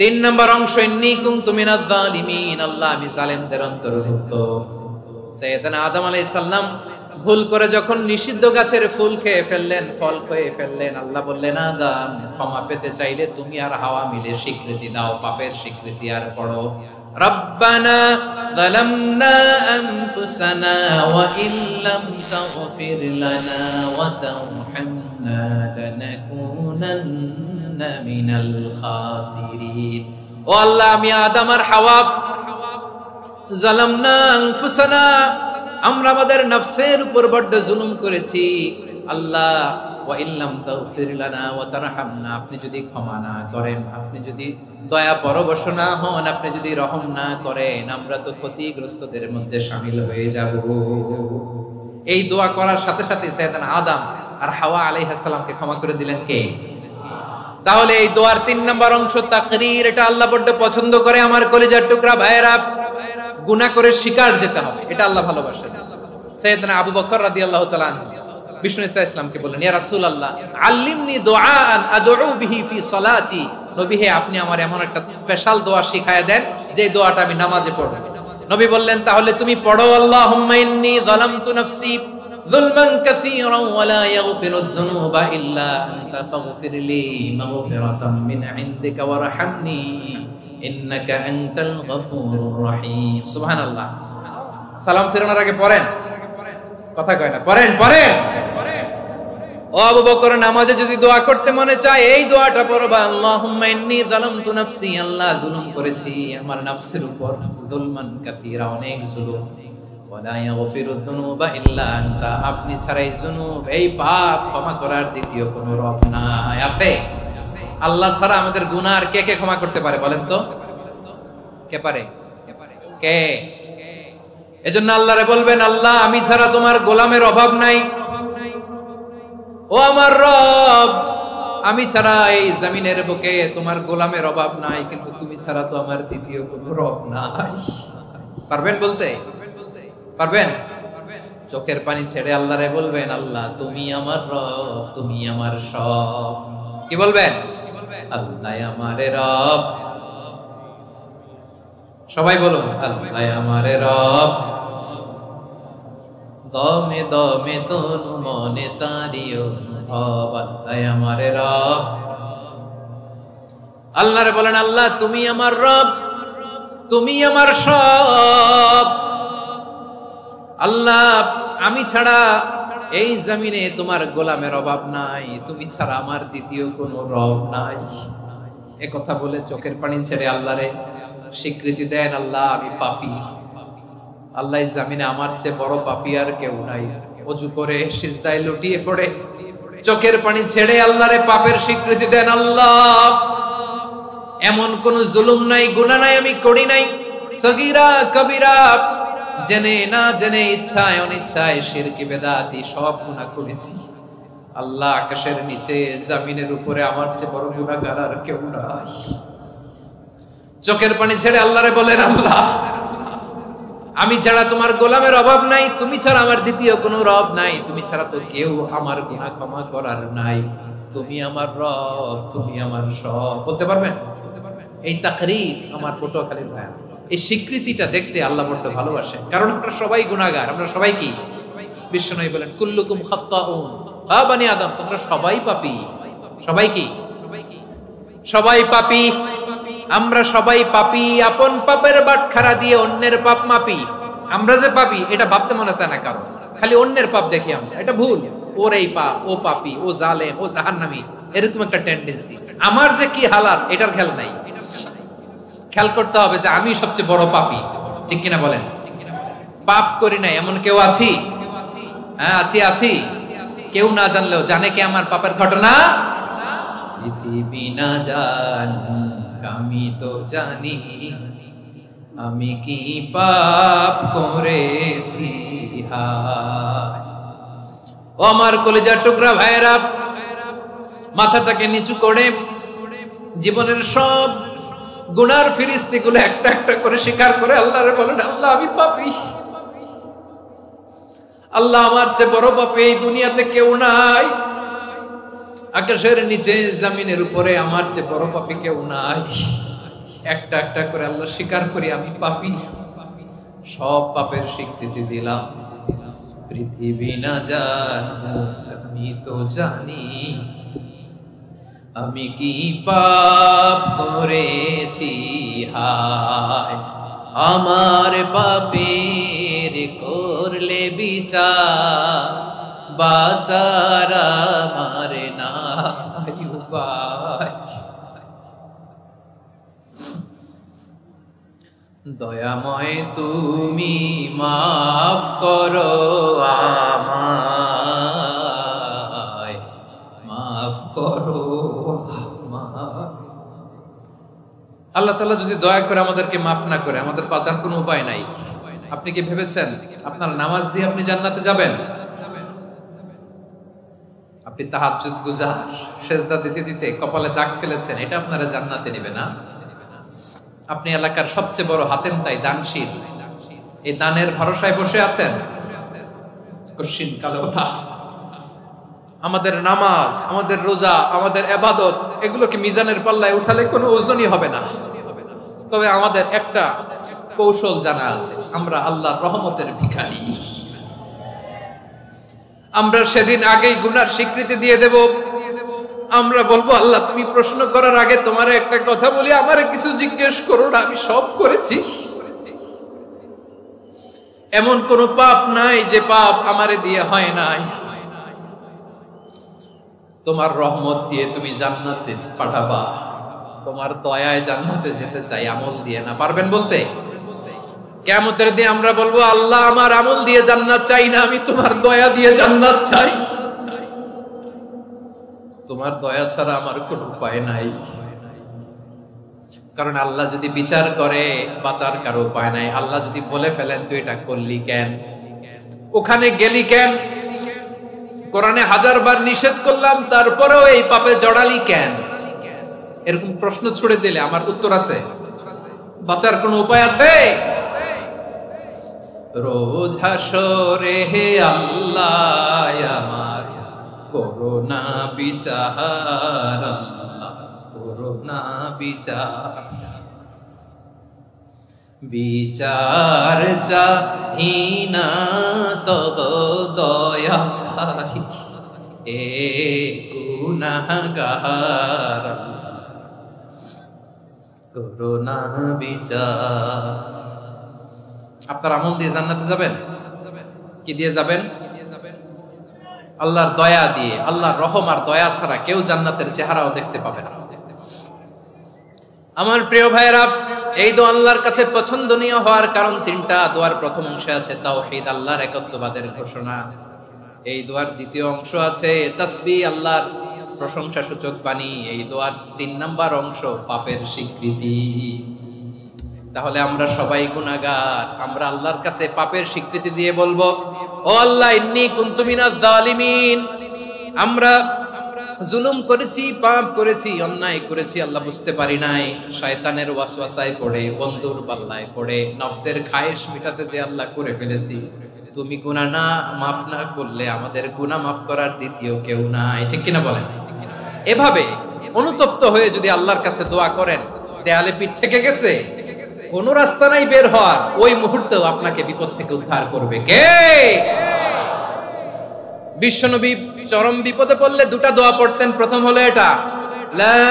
তিন নম্বর অংশ ইন্নী কুনতু মিনাজ জালিমিন, আল্লাহ আমি জালেমদের অন্তর্ভুক্ত। সাইয়েদনা আদম আলাইহিস সালাম ভুল করে যখন নিষিদ্ধ গাছের ফুল খেয়ে ফেললেন, ফল খেয়ে ফেললেন, আল্লাহ বললেন আদম ক্ষমা পেতে চাইলে তুমি আর হাওয়া মিলে স্বীকৃতি দাও, পাপের স্বীকৃতি। আর পড়ো রব্বানা যালামনা আনফুসানা ওয়া ইল্লাম তাগফির লানা ওয়া তারহামনা লানাকুনান্না মিনাল খাসিরিন। ও আল্লাহ আমি আদম আর হাওয়া যালামনা আনফুসানা, আমরা আমাদের নফসের উপর বড় জুলুম করেছি। আল্লাহ ওয়া ইল্লাম তাগফির লানা ওয়া তারহামনা, আপনি যদি ক্ষমা না করেন, আপনি যদি দয়া পরবশ না হন, আপনি যদি রহম না করেন, আমরা তো ক্ষতিগ্রস্তদের মধ্যে শামিল হয়ে যাব। এই দোয়া করার সাথে সাথে সাইয়েদনা আদম আর হাওয়া আলাইহিস সালামকে ক্ষমা করে দিলেন কে? তাহলে এই দোয়ার তিন নম্বর অংশ তাকরীর, এটা আল্লাহ বড় পছন্দ করে। আমার কলিজার টুকরা ভাইয়েরা, গুনাহ করে শিকার যেতে হবে, এটা আল্লাহ ভালোবাসেন। সাইয়েদনা আবু বকর রাদিয়াল্লাহু তাআলা আনহু বিষ্ণু ইসা ইসলামকে বললেন, ইয়া রাসূলুল্লাহ আল্লিমনি দুআআন আদউ বিহি ফি সালাতি, নবী হে আপনি আমার এমন একটা স্পেশাল দোয়া শিখায়া দেন যে দোয়াটা আমি নামাজে পড়ব। নবী বললেন, তাহলে তুমি পড়ো আল্লাহুম্মা ইন্নী যালামতু নাফসি যুলমান কাসীরান ওয়া লা ইয়াগফিরুয যুনুবা ইল্লা আনতা ফাগফিরলি মাগফিরাতাম মিন ইনদিকা ওয়ারহামনি ইন্নাকা আনতাল গফুরুর রহিম। সুবহানাল্লাহ। সালাম ফেরানোর আগে পড়েন, কথা কয় না, পড়েন পড়েন। ও আবু বকর, নামাজে যদি দোয়া করতে মনে চায় এই দোয়াটা পড়বা, আল্লাহুম্মা ইন্নী যালামতু নাফসি, আল্লাহ জুলুম করেছি আমার নফসের উপর, যুলমান কাসীরা, অনেক জুলুম, ওয়ালা ইয়াগফিরুয যুনুবা ইল্লা আনতা, আপনি ছাড়া এই যুনুব, এই পাপ ক্ষমা করার দ্বিতীয় কোনো রব নাই। আছে? আল্লাহ ছাড়া আমাদের গুনাহ আর কে কে ক্ষমা করতে পারে বলেন তো? কে পারে? কে? এজন্য আল্লাহরে বলবেন, আল্লাহ আমি ছাড়া তোমার গোলামের অভাব নাই, ও আমার রব আমি ছাড়া এই জমিনের বুকে তোমার গোলামের অভাব নাই, কিন্তু তুমি ছাড়া তো আমার দ্বিতীয় কোনো রব নাই। পারবেন বলতে? পারবেন? চোখের পানি ছেড়ে আল্লাহরে বলবেন, আল্লাহ তুমি আমার রব, তুমি আমার সব। কি বলবেন? আল্লাহ আমারে রব। সবাই বলুন, আল্লাহ আমারে রব, দমে দমে তনু মনে তারিও রব, আল্লাহ আমারে রব। আল্লাহরে বলেন, আল্লাহ তুমি আমার রব, তুমি আমার সব। আল্লাহ আমি ছাড়া এই জমিনে তোমার গোলামের অভাব নাই, তুমি ছাড়া আমার দ্বিতীয় কোনো রব নাই। এ কথা বলে চোখের পানি ছেড়ে আল্লাহরে স্বীকৃতি দেন, আল্লাহ আমি পাপী, আল্লাহ এই জমিনে আমার চেয়ে বড় পাপী আর কেউ নাই। ওযু করে সিজদায় লুটিয়ে পড়ে চোখের পানি ছেড়ে আল্লাহরে পাপের স্বীকৃতি দেন, আল্লাহ এমন কোন জুলুম নাই, গুনাহ নাই আমি করি নাই, সগীরা কবিরা, জেনে না জেনে, ইচ্ছায় অনিচ্ছায়, শিরকি বেদাতি সব গুনাহ করেছি। আল্লাহ আকাশের নিচে জমিনের উপরে আমার চেয়ে বড় গুনাহগার আর কেউ নাই। চোখের পানি ছেড়ে আল্লাহরে বলেন, আল্লাহ আমি ছাড়া তোমার গোলামের অভাব নাই, তুমি ছাড়া আমার দ্বিতীয় কোনো রব নাই, তুমি ছাড়া তো কেউ আমার গুনাহ ক্ষমা করার নাই, তুমি আমার রব, তুমি আমার সব। বলতে পারবেন? এই তাকরীর আমার পটুয়াখালীর ভাই, এই স্বীকৃতিটা দেখতে আল্লাহ বড় ভালোবাসে, কারণ আমরা সবাই গুনাহগার, আমরা সবাই কি? বিশ্বনবী বলেন, কুল্লুকুম খাত্তাউন, আ বনি আদম তোমরা সবাই পাপী। সবাই কি? সবাই পাপী। আমরা সবাই পাপী, আপন পাপের বাটখারা দিয়ে অন্যের পাপ মাপি। আমরা যে পাপী এটা ভাবতে মনে চায় না কারণ, খালি অন্যের পাপ দেখি আমরা, এটা ভুল। ওর এই পাপ, ও পাপী, ও জালেম, ও জাহান্নামী, এরকম একটা টেন্ডেন্সি। আমার যে কি হালাত এটার খেয়াল নাই। খেয়াল করতে হবে যে আমি সবচেয়ে বড় পাপী, ঠিক কিনা বলেন? পাপ করি নাই এমন কেউ আছি? হ্যাঁ আছি, আছি। কেউ না জানলেও জানে কে আমার পাপের ঘটনা? পৃথিবী না জান আমি তো জানি, আমি কি পাপ করেছি। ও আমার কলিজার টুকরা ভাইরা, মাথাটাকে নিচু করে জীবনের সব গুনার ফিরিস্তিগুলো একটা একটা করে স্বীকার করে আল্লাহরে বলেন, আল্লাহ আমি পাপী, আল্লাহ আমার চেয়ে বড় পাপী এই দুনিয়াতে কেউ নাই, আকাশের নিচে জমিনের উপরে আমার চেয়ে বড় পাপী কেউ নাই। একটা একটা করে আল্লাহ স্বীকার করি আমি পাপী, সব পাপের স্বীকৃতি দিলাম। পৃথিবী না জান আমি তো জানি, আমি কি পাপ করেছি। হায় আমার পাপের করলে বিচার, বাঁচার আমার নাই উপায়। দয়াময় তুমি মাফ করো আমায়, মাফ করো। আল্লাহ তাআলা যদি দয়া করে আমাদেরকে মাফ না করে, আমাদের বাঁচার কোনো উপায় নাই। আপনি কি ভেবেছেন আপনার নামাজ দিয়ে আপনি জান্নাতে যাবেন? আপনি তাহাজ্জুদ গুজার, সেজদা দিতে দিতে কপালে দাগ ফেলেছেন, এটা আপনারা জান্নাতে নেবে না। আপনি এলাকার সবচেয়ে বড় হাতেম তাই দানশীল, এই দানের ভরসায় বসে আছেন, কশিন কালো না। আমাদের নামাজ, আমাদের রোজা, আমাদের ইবাদত, এগুলোকে মিজানের পাল্লায় উঠালে কোনো ওজনই হবে না। তবে আমাদের একটা কৌশল জানা আছে, আমরা আল্লাহর রহমতের ভিখারি। আমরা সেদিন আগেই গুনার স্বীকৃতি দিয়ে দেব। আমরা বলবো, আল্লাহ তুমি প্রশ্ন করার আগে তোমার একটা কথা বলি, আমারে কিছু জিজ্ঞেস করো না, আমি সব করেছি। এমন কোন পাপ নাই যে পাপ আমারে দিয়ে হয় নাই। তোমার রহমত দিয়ে তুমি জান্নাতে পাঠাবা, তোমার দয়ায় জান্নাতে যেতে চাই, আমল দিয়ে না। পারবেন বলতে? কিয়ামতের দিন আমরা বলবো, আল্লাহ আমার আমল দিয়ে জান্নাত চাই না, আমি তোমার দয়া দিয়ে জান্নাত চাই। তোমার দয়া ছাড়া আমার কোনো উপায় নাই। কারণ আল্লাহ যদি বিচার করে বাঁচার কারো উপায় নাই। আল্লাহ যদি বলে ফেলেন তুই এটা করলি কেন, ওখানে গেলি কেন, কোরআনে 1000 বার নিষেধ করলাম তারপরেও এই পাপে জড়ালি কেন, এরকম প্রশ্ন ছুড়ে দিলে আমার উত্তর আছে? বাঁচার কোনো উপায় আছে? রোজ হাসরে হে আল্লাহ আমার করোনা বিচার, আল্লাহ করোনা বিচার, বিচার চাহিনা তব দয়া চাই, এ গুনাহগার করোনা বিচার। আপনার আমল দিয়ে জান্নাতে যাবেন? কি দিয়ে যাবেন? আল্লাহর দয়া দিয়ে। আল্লাহর রহম আর দয়া ছাড়া কেউ জান্নাতের চেহারাও দেখতে পাবে না। আমার প্রিয় ভাইরা, এই দোয়া আল্লাহর কাছে পছন্দনীয় হওয়ার কারণ 3টা। দোয়ার প্রথম অংশে আছে তাওহীদ, আল্লাহর একত্ববাদের ঘোষণা। এই দোয়ার দ্বিতীয় অংশ আছে তাসবিহ, আল্লাহর প্রশংসা সূচক বাণী। এই দোয়ার 3 নাম্বার অংশ পাপের স্বীকৃতি। তাহলে আমরা সবাই গুনাহগার, আমরা আল্লাহর কাছে পাপের স্বীকৃতি দিয়ে বলবো, ও আল্লাহ ইন্নী কুনতু মিনাজ জালিমিন, আমরা জুলুম করেছি, পাপ করেছি, অন্যায় করেছি, আল্লাহ বুঝতে পারি নাই, শয়তানের ওয়াসওয়াসায় পড়ে, বন্ধুর পাল্লায় পড়ে, নফসের খায়েশ মিটাতে যে আল্লাহ করে ফেলেছি। তুমি গুনাহ না মাফ না করলে আমাদের গুনাহ মাফ করার দ্বিতীয় কেউ নাই। ঠিক কিনা বলেন? এভাবে অনুতপ্ত হয়ে যদি আল্লাহর কাছে দোয়া করেন, দেয়ালে পিঠ থেকে গেছে, কোন রাস্তা নাই বের হওয়ার, ওই মুহূর্তেও আপনাকে বিপদ থেকে উদ্ধার করবে কে? বিশ্বনবী চরম বিপদে পড়লে 2টা দোয়া পড়তেন। প্রথম হলো এটা, লা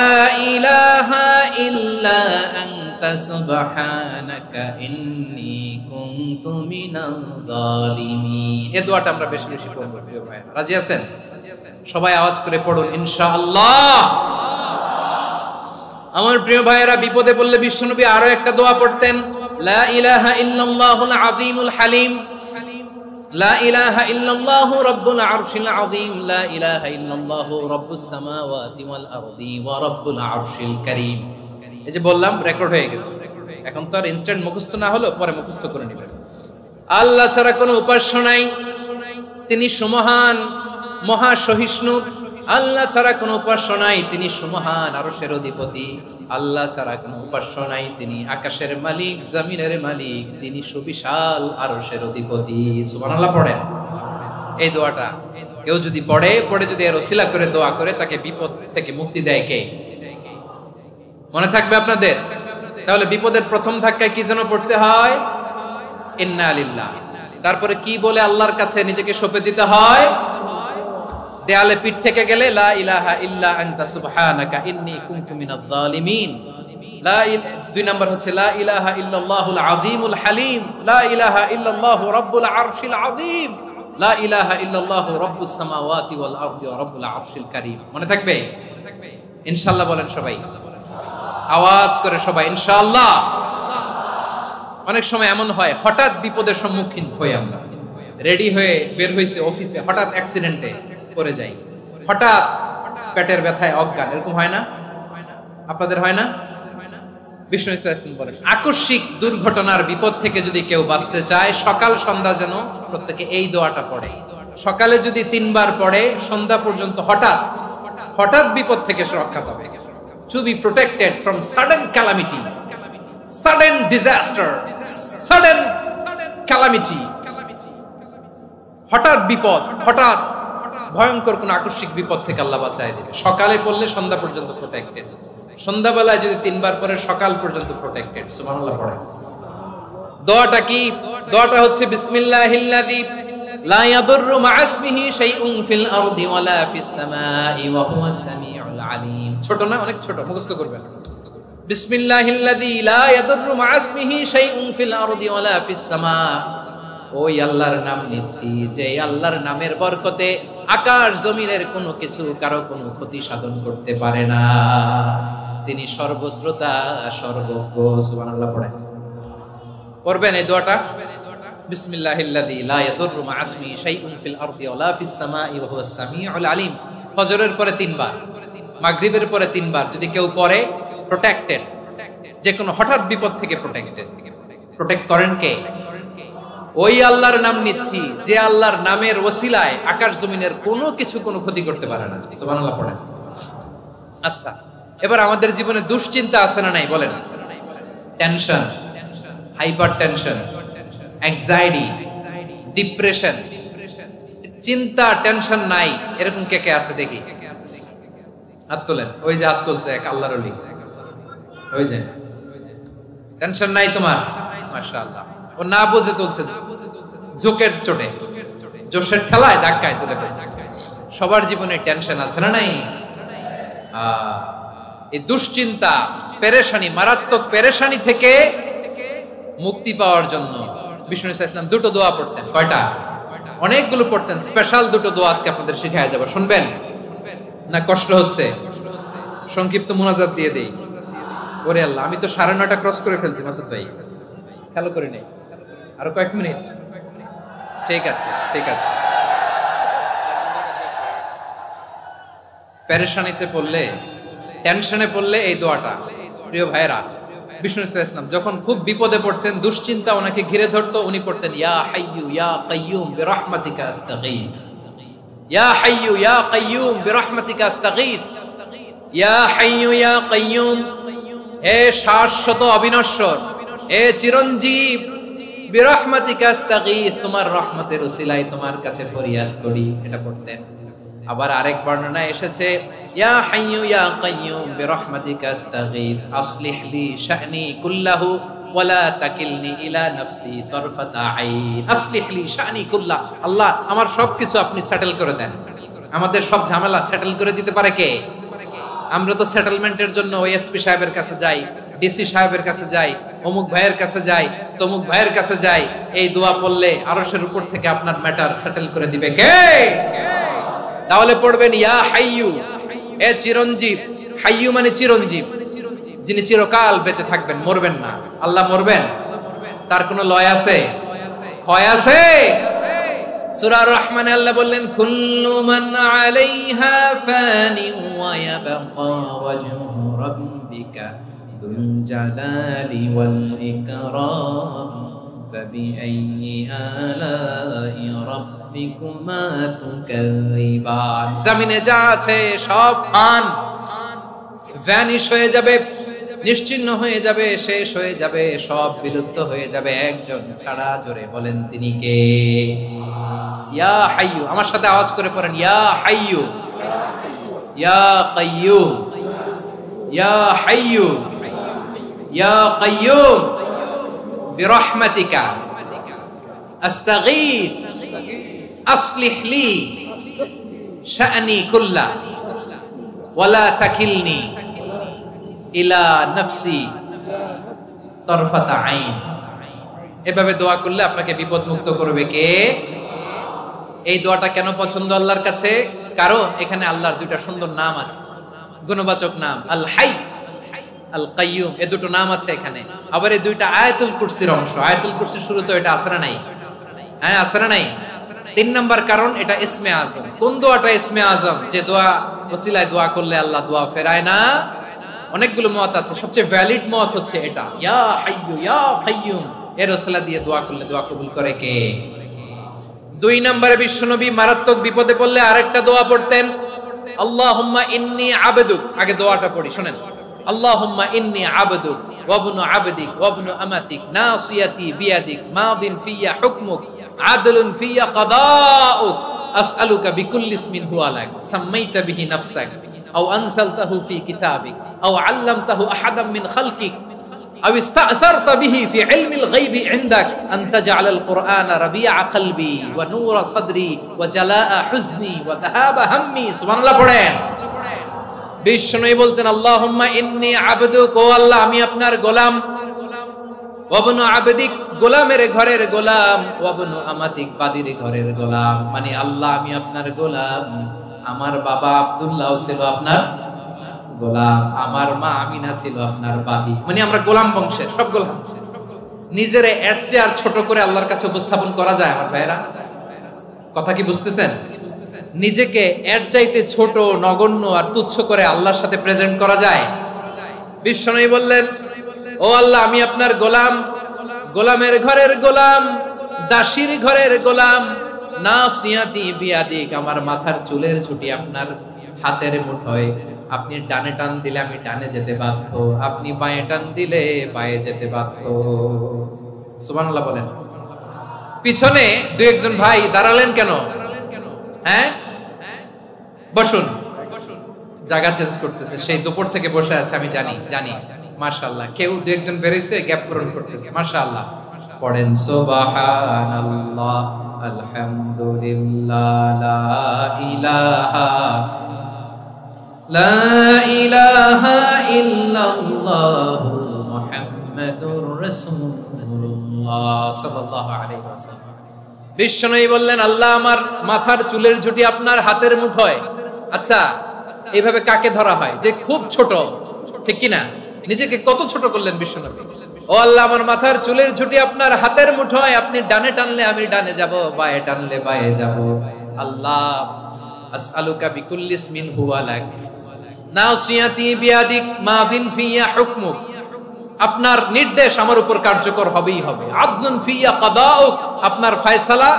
ইলাহা ইল্লা আনতা সুবহানাকা ইন্নী কুনতু মিনাল জালিমিন। এই দোয়াটা আমরা বেশি বেশি পড়ব প্রিয় ভাই। রাজি আছেন? সবাই আওয়াজ করে পড়ুন ইনশাআল্লাহ। আমার প্রিয় ভাইয়েরা, বিপদে পড়লে বিশ্বনবী আরো একটা দোয়া পড়তেন, লা ইলাহা ইল্লাল্লাহুল আযীমুল হালিম, লা ইলাহা ইল্লাল্লাহু রাব্বুল আরশিল আযীম, লা ইলাহা ইল্লাল্লাহু রাব্বুস সামাওয়াতি ওয়াল আরদি ওয়া রাব্বুল আরশিল কারীম। এই যে বললাম, রেকর্ড হয়ে গেছে। এখন তো আর ইনস্ট্যান্ট মুখস্থ না হলো, পরে মুখস্থ করে নেবেন। আল্লাহ ছাড়া কোনো উপাস্য নাই, তিনি সুমহান, মহা সহিষ্ণু। আল্লাহ ছাড়া কোনো উপাস্য নাই, তিনি সুমহান, আরশের অধিপতি। আল্লাহ ছাড়া কোনো উপাস্য নাই, তিনি আকাশের মালিক, জমিনের মালিক, তিনি সুবিশাল আরশের অধিপতি। সুবহানাল্লাহ পড়েন। এই দোয়াটা কেউ যদি পড়ে যদি এর ওসিলা করে দোয়া করে, তাকে বিপদ থেকে মুক্তি দেয় কে? মনে থাকবে আপনাদের? তাহলে বিপদের প্রথম ধাক্কায় কি যেন পড়তে হয়? ইন্না লিল্লাহ। তারপরে কি বলে আল্লাহর কাছে নিজেকে সঁপে দিতে হয়? দেয়ালে পিঠ থেকে গেলে লা ইলাহা ইল্লা আনতা সুবহানাকা ইন্নী কুনতু মিনাজ জালিমিন। 2 নাম্বার হচ্ছে লা ইলাহা ইল্লাল্লাহুল আযীমুল হালিম, লা ইলাহা ইল্লাল্লাহু রাব্বুল আরশিল আযীম, লা ইলাহা ইল্লাল্লাহু রাব্বুস সামাওয়াতি ওয়াল আরদি ওয়া রাব্বুল আরশিল কারীম। মনে থাকবে? ইনশাআল্লাহ বলেন সবাই, আওয়াজ করে সবাই ইনশাআল্লাহ। অনেক সময় এমন হয়, হঠাৎ বিপদের সম্মুখীন হই আমরা, রেডি হয়ে বের হইছে অফিসে, হঠাৎ অ্যাক্সিডেন্টে পড়ে যাই, হঠাৎ পেটের ব্যথায় অজ্ঞান, এরকম হয় না? আপনাদের হয় না? বিষ্ণু ইসলাম বলেন, আকস্মিক দুর্ঘটনার বিপদ থেকে যদি কেউ বাঁচতে চায়, সকাল সন্ধ্যা যেন প্রত্যেকে এই দোয়াটা পড়ে। সকালে যদি 3 বার পড়ে, সন্ধ্যা পর্যন্ত হঠাৎ বিপদ থেকে রক্ষা পাবে। To be protected from sudden calamity, sudden disaster, sudden calamity, হঠাৎ বিপদ, হঠাৎ ভয়ঙ্কর কোন আকস্মিক বিপদ থেকে আল্লাহ বাঁচায় দিবে। সকালে পড়লে সন্ধ্যা পর্যন্ত প্রোটেক্টেড, সন্ধ্যাবেলায় যদি 3 বার পরে সকাল পর্যন্ত প্রোটেক্টেড। সুবহানাল্লাহ পড়েন। দোয়াটা কি? দোয়াটা হচ্ছে বিসমিল্লাহিল্লাযী লা ইয়াদুররু মা'a ইসমিহি শাইউন ফিল আরদি ওয়ালা ফিস সামাই ওয়া হুয়াস সামিউল আলীম। ছোট না? অনেক ছোট, মুখস্থ করবেন। বিসমিল্লাহিল্লাযী লা ইয়াদুররু মা'a ইসমিহি শাইউন ফিল আরদি ওয়ালা ফিস সামা। ওই আল্লাহর নাম নিচ্ছি যে আল্লাহর নামের বরকতে আকাশ জমিনের কোনো কিছু কারো কোনো ক্ষতি সাধন করতে পারে না। তিনি সর্বশ্রোতা সর্বজ্ঞ। সুবহানাল্লাহ পড়েন, পড়বেন এই দোয়াটা। বিসমিল্লাহিল্লাযী লা ইয়াদুররু মা ইসমিহি শাইউন ফিল আরদি ওয়ালা ফিস সামাই ওয়া হুয়াস সামিউল আলিম। ফজরের পরে 3 বার, মাগরিবের পরে 3 বার যদি কেউ পড়ে প্রোটেক্টেড, যে কোনো হঠাৎ বিপদ থেকে প্রোটেক্টেড। প্রোটেক্ট করেন কে? ওই আল্লাহর নাম নিচ্ছি যে আল্লাহর নামের ওসিলায় আকাশ জমিনের কোনো কিছু কোনো ক্ষতি করতে পারে না। সুবহানাল্লাহ পড়েন। আচ্ছা, এবার আমাদের জীবনে দুশ্চিন্তা আছে না নাই বলেন? Tension, hyper tension, anxiety, depression, চিন্তা, টেনশন নাই এরকম কে কে আছে দেখি? হাত তোলেন। ওই যে হাত তুলছে এক আল্লাহর ওলি, ওই যে টেনশন নাই তোমার, মাশাআল্লাহ। ও না বুঝে তুলছে, জোকের চোটে, জোশের ঠেলায় ধাক্কায় তুলে ফেলছে। সবার জীবনে টেনশন আছে না নাই? এই দুশ্চিন্তা, পেরেশানি, মারাত্মক পেরেশানি থেকে মুক্তি পাওয়ার জন্য বিষ্ণু ইসা ইসলাম 2টো দোয়া পড়তেন। কয়টা? অনেকগুলো পড়তেন। স্পেশাল 2টো দোয়া আজকে আপনাদের শিখায় যাব, শুনবেন না? কষ্ট হচ্ছে? সংক্ষিপ্ত মুনাজাত দিয়ে দেই। ওরে আল্লাহ, আমি তো 9:30 ক্রস করে ফেলছি মাসুদ ভাই, খেয়াল করি নাই। আরো কয়েক মিনিট? ঠিক আছে, ঠিক আছে। পেরেশানিতে পড়লে, টেনশনে পড়লে এই দোয়াটা, প্রিয় ভাইরা, বিষ্ণু ইসলাম যখন খুব বিপদে পড়তেন, দুশ্চিন্তা ওনাকে ঘিরে ধরতো, উনি পড়তেন ইয়া হাইয়ু ইয়া কাইয়ুম বিরহমাতিকা আস্তাগীথ, ইয়া হাইয়ু ইয়া কাইয়ুম বিরহমাতিকা আস্তাগীথ, ইয়া হাইয়ু ইয়া কাইয়ুম, হে শাশ্বত অবিনশ্বর, হে চিরঞ্জীব, বিরহমাতিকা আস্তাগীথ, তোমার রহমতের উসিলায় তোমার কাছে ফরিয়াদ করি। এটা পড়তেন। আবার আরেক বর্ণনা এসেছে ইয়া হাইয়ু ইয়া কাইয়ুম বিরহমাতিকা আস্তাগীথ আসলিহ লি শা'নি কুল্লাহু ওয়ালা তাকিলনি ইলা নাফসি তারফাতা আইন। আসলিহ লি শা'নি কুল্লাহ, আল্লাহ আমার সবকিছু আপনি সেটেল করে দেন। আমাদের সব ঝামেলা সেটেল করে দিতে পারে কে? আমরা তো সেটেলমেন্টের জন্য ওই এসপি সাহেবের কাছে যাই, ডিসি সাহেবের কাছে যাই, অমুক ভাইয়ের কাছে যাই, তমুক ভাইয়ের কাছে যাই। এই দোয়া পড়লে আরশের উপর থেকে আপনার ম্যাটার সেটেল করে দিবে কে? তাহলে পড়বেন ইয়া হাইয়ু, এ চিরঞ্জীব। হাইয়ু মানে চিরঞ্জীব, যিনি চিরকাল বেঁচে থাকবেন, মরবেন না। আল্লাহ মরবেন? তার কোনো লয় আছে? ক্ষয় আছে? সূরা রহমানে আল্লাহ বললেন কুল্লু মান আলাইহা ফানি ওয়া ইয়াবকা ওয়াজহু রাব্বিকা যুল জালালি ওয়াল ইকরাম ফাবিআইয়ি আলাই রাব্বিকুমা তুকাযিবান। জমিনে যা আছে সব ফান, ভ্যানিশ হয়ে যাবে, নিশ্চিহ্ন হয়ে যাবে, শেষ হয়ে যাবে, সব বিলুপ্ত হয়ে যাবে, একজন ছাড়া। জোরে বলেন তিনি কে? ইয়া হাইয়ু। আমার সাথে আওয়াজ করে পড়েন ইয়া হাইয়ু ইয়া কাইয়ুম ইয়া হাইয়ু ইয়া কাইয়ুম বিরহমাতিকা আস্তাগীথ আসলিহ লি শা'নি কুল্লাহ ওয়ালা তাকিলনি ইলা নাফসি তারফাতা আইন। এভাবে দোয়া করলে আপনাকে বিপদ মুক্ত করবে কে? এই দোয়াটা কেন পছন্দ আল্লাহর কাছে? কারণ এখানে আল্লাহর 2টা সুন্দর নাম আছে, গুণবাচক নাম, আল হাই, আল কাইয়ুম। এই 2টো নাম আছে এখানে। আবার এই 2টা আয়াতুল কুরসির অংশ। আয়াতুল কুরসির শুরুতে এটা আছে না নাই? হ্যাঁ, আছে না নাই? 3 নাম্বার কারণ এটা ইসমে আজম। কোন দোয়াটা ইসমে আজম? যে দোয়া ওসিলায় দোয়া করলে আল্লাহ দোয়া ফেরায় না। অনেকগুলো মত আছে, সবচেয়ে ভ্যালিড মত হচ্ছে এটা, ইয়া হাইয়ু ইয়া কাইয়ুম। এর ওসিলা দিয়ে দোয়া করলে দোয়া কবুল করে কে? 2 নম্বরে বিশ্বনবী মারাত্মক বিপদে পড়লে আরেকটা দোয়া পড়তেন, আল্লাহুম্মা ইন্নী আবদুক। আগে দোয়াটা পড়ি, শুনেন। আল্লাহুম্মা ইন্নী আবদুক ওয়া ইবনু আবদিক ওয়া ইবনু আমাতিক নাসিয়াতি বিয়াদিক মাদিন ফিয়া হুকমুক আদলুন ফিয়া কাদাউক আসআলুকা বিকুল্লি ইসমিন হুয়া লাক সাম্মাইতা বিহি নাফসাক আও আনসালতাহু ফি কিতাবিক আও আল্লামতাহু আহাদাম মিন খালকিক أو استأثرت به في علم الغيب عندك أن تجعل القرآن ربيع قلبي ونور صدري وجلاء حزني وذهاب همي. سبحان الله পড়েন। বিষ্ণু বলতেন আল্লাহুম্মা ইন্নী আবদুক, ও আল্লাহ আমি আপনার গোলাম, ওয়াবনু আবদিক, গোলামের ঘরের গোলাম, ওয়াবনু আমাতিক, বাদির ঘরের গোলাম। মানে আল্লাহ আমি আপনার গোলাম, আমার বাবা আব্দুল্লাহ ছিল আপনার গোলাম, আমার মা আমিনা ছিল আপনার বাদী। মানে আমরা গোলাম বংশের, সব গোলাম। নিজেরে এর চেয়ে আর ছোট করে আল্লাহর কাছে উপস্থাপন করা যায় আমার ভাইরা? কথা কি বুঝতেছেন? নিজেকে এর চাইতে ছোট, নগণ্য আর তুচ্ছ করে আল্লাহর সাথে প্রেজেন্ট করা যায়? বিশ্বনবী বললেন, ও আল্লাহ আমি আপনার গোলাম, গোলামের ঘরের গোলাম, দাসীর ঘরের গোলাম। নাসিয়াতি বিয়াদিক, আমার মাথার চুলের ছুটি আপনার হাতের মুঠোয়। আপনি ডানে টান দিলে আমি ডানে যেতে বাধ্য, আপনি বাঁয়ে টান দিলে বাঁয়ে যেতে বাধ্য। সুবহানাল্লাহ বলেন। পিছনে দুই একজন ভাই দাঁড়ালেন কেন? হ্যাঁ, বসুন। জায়গা চেঞ্জ করতেছে, সেই দুপুর থেকে বসে আছে আমি জানি। মাশাআল্লাহ, কেউ দুই একজন বেরিয়েছে, গ্যাপ পূরণ করতেছে। মাশাআল্লাহ। পড়েন সুবহানাল্লাহ, আলহামদুলিল্লাহ, লা ইলাহা ইল্লাল্লাহ, মুহাম্মাদুর রাসূলুল্লাহ সাল্লাল্লাহু আলাইহি ওয়াসাল্লাম। বিশ্বনবী বললেন, আল্লাহ আমার মাথার চুলের ঝুঁটি আপনার হাতের মুঠোয়। আচ্ছা, এইভাবে কাকে ধরা হয়? যে খুব ছোট, ঠিক কিনা? নিজেকে কত ছোট করলেন বিশ্বনবী। ও আল্লাহ আমার মাথার চুলের ঝুঁটি আপনার হাতের মুঠোয়, আপনি ডানে টানলে আমি ডানে যাব, বাঁয়ে টানলে বাঁয়ে যাব। আল্লাহ আসআলুকা বিকুল্লি ইসমিন হুয়া লাক, নাসিয়াতি বিয়াদিক, মাদিন ফিয়া হুকমুক, আপনার নির্দেশ আমার উপর কার্যকর হবেই হবে। আদলুন ফিয়া কাদাউক, আপনার ফয়সালা,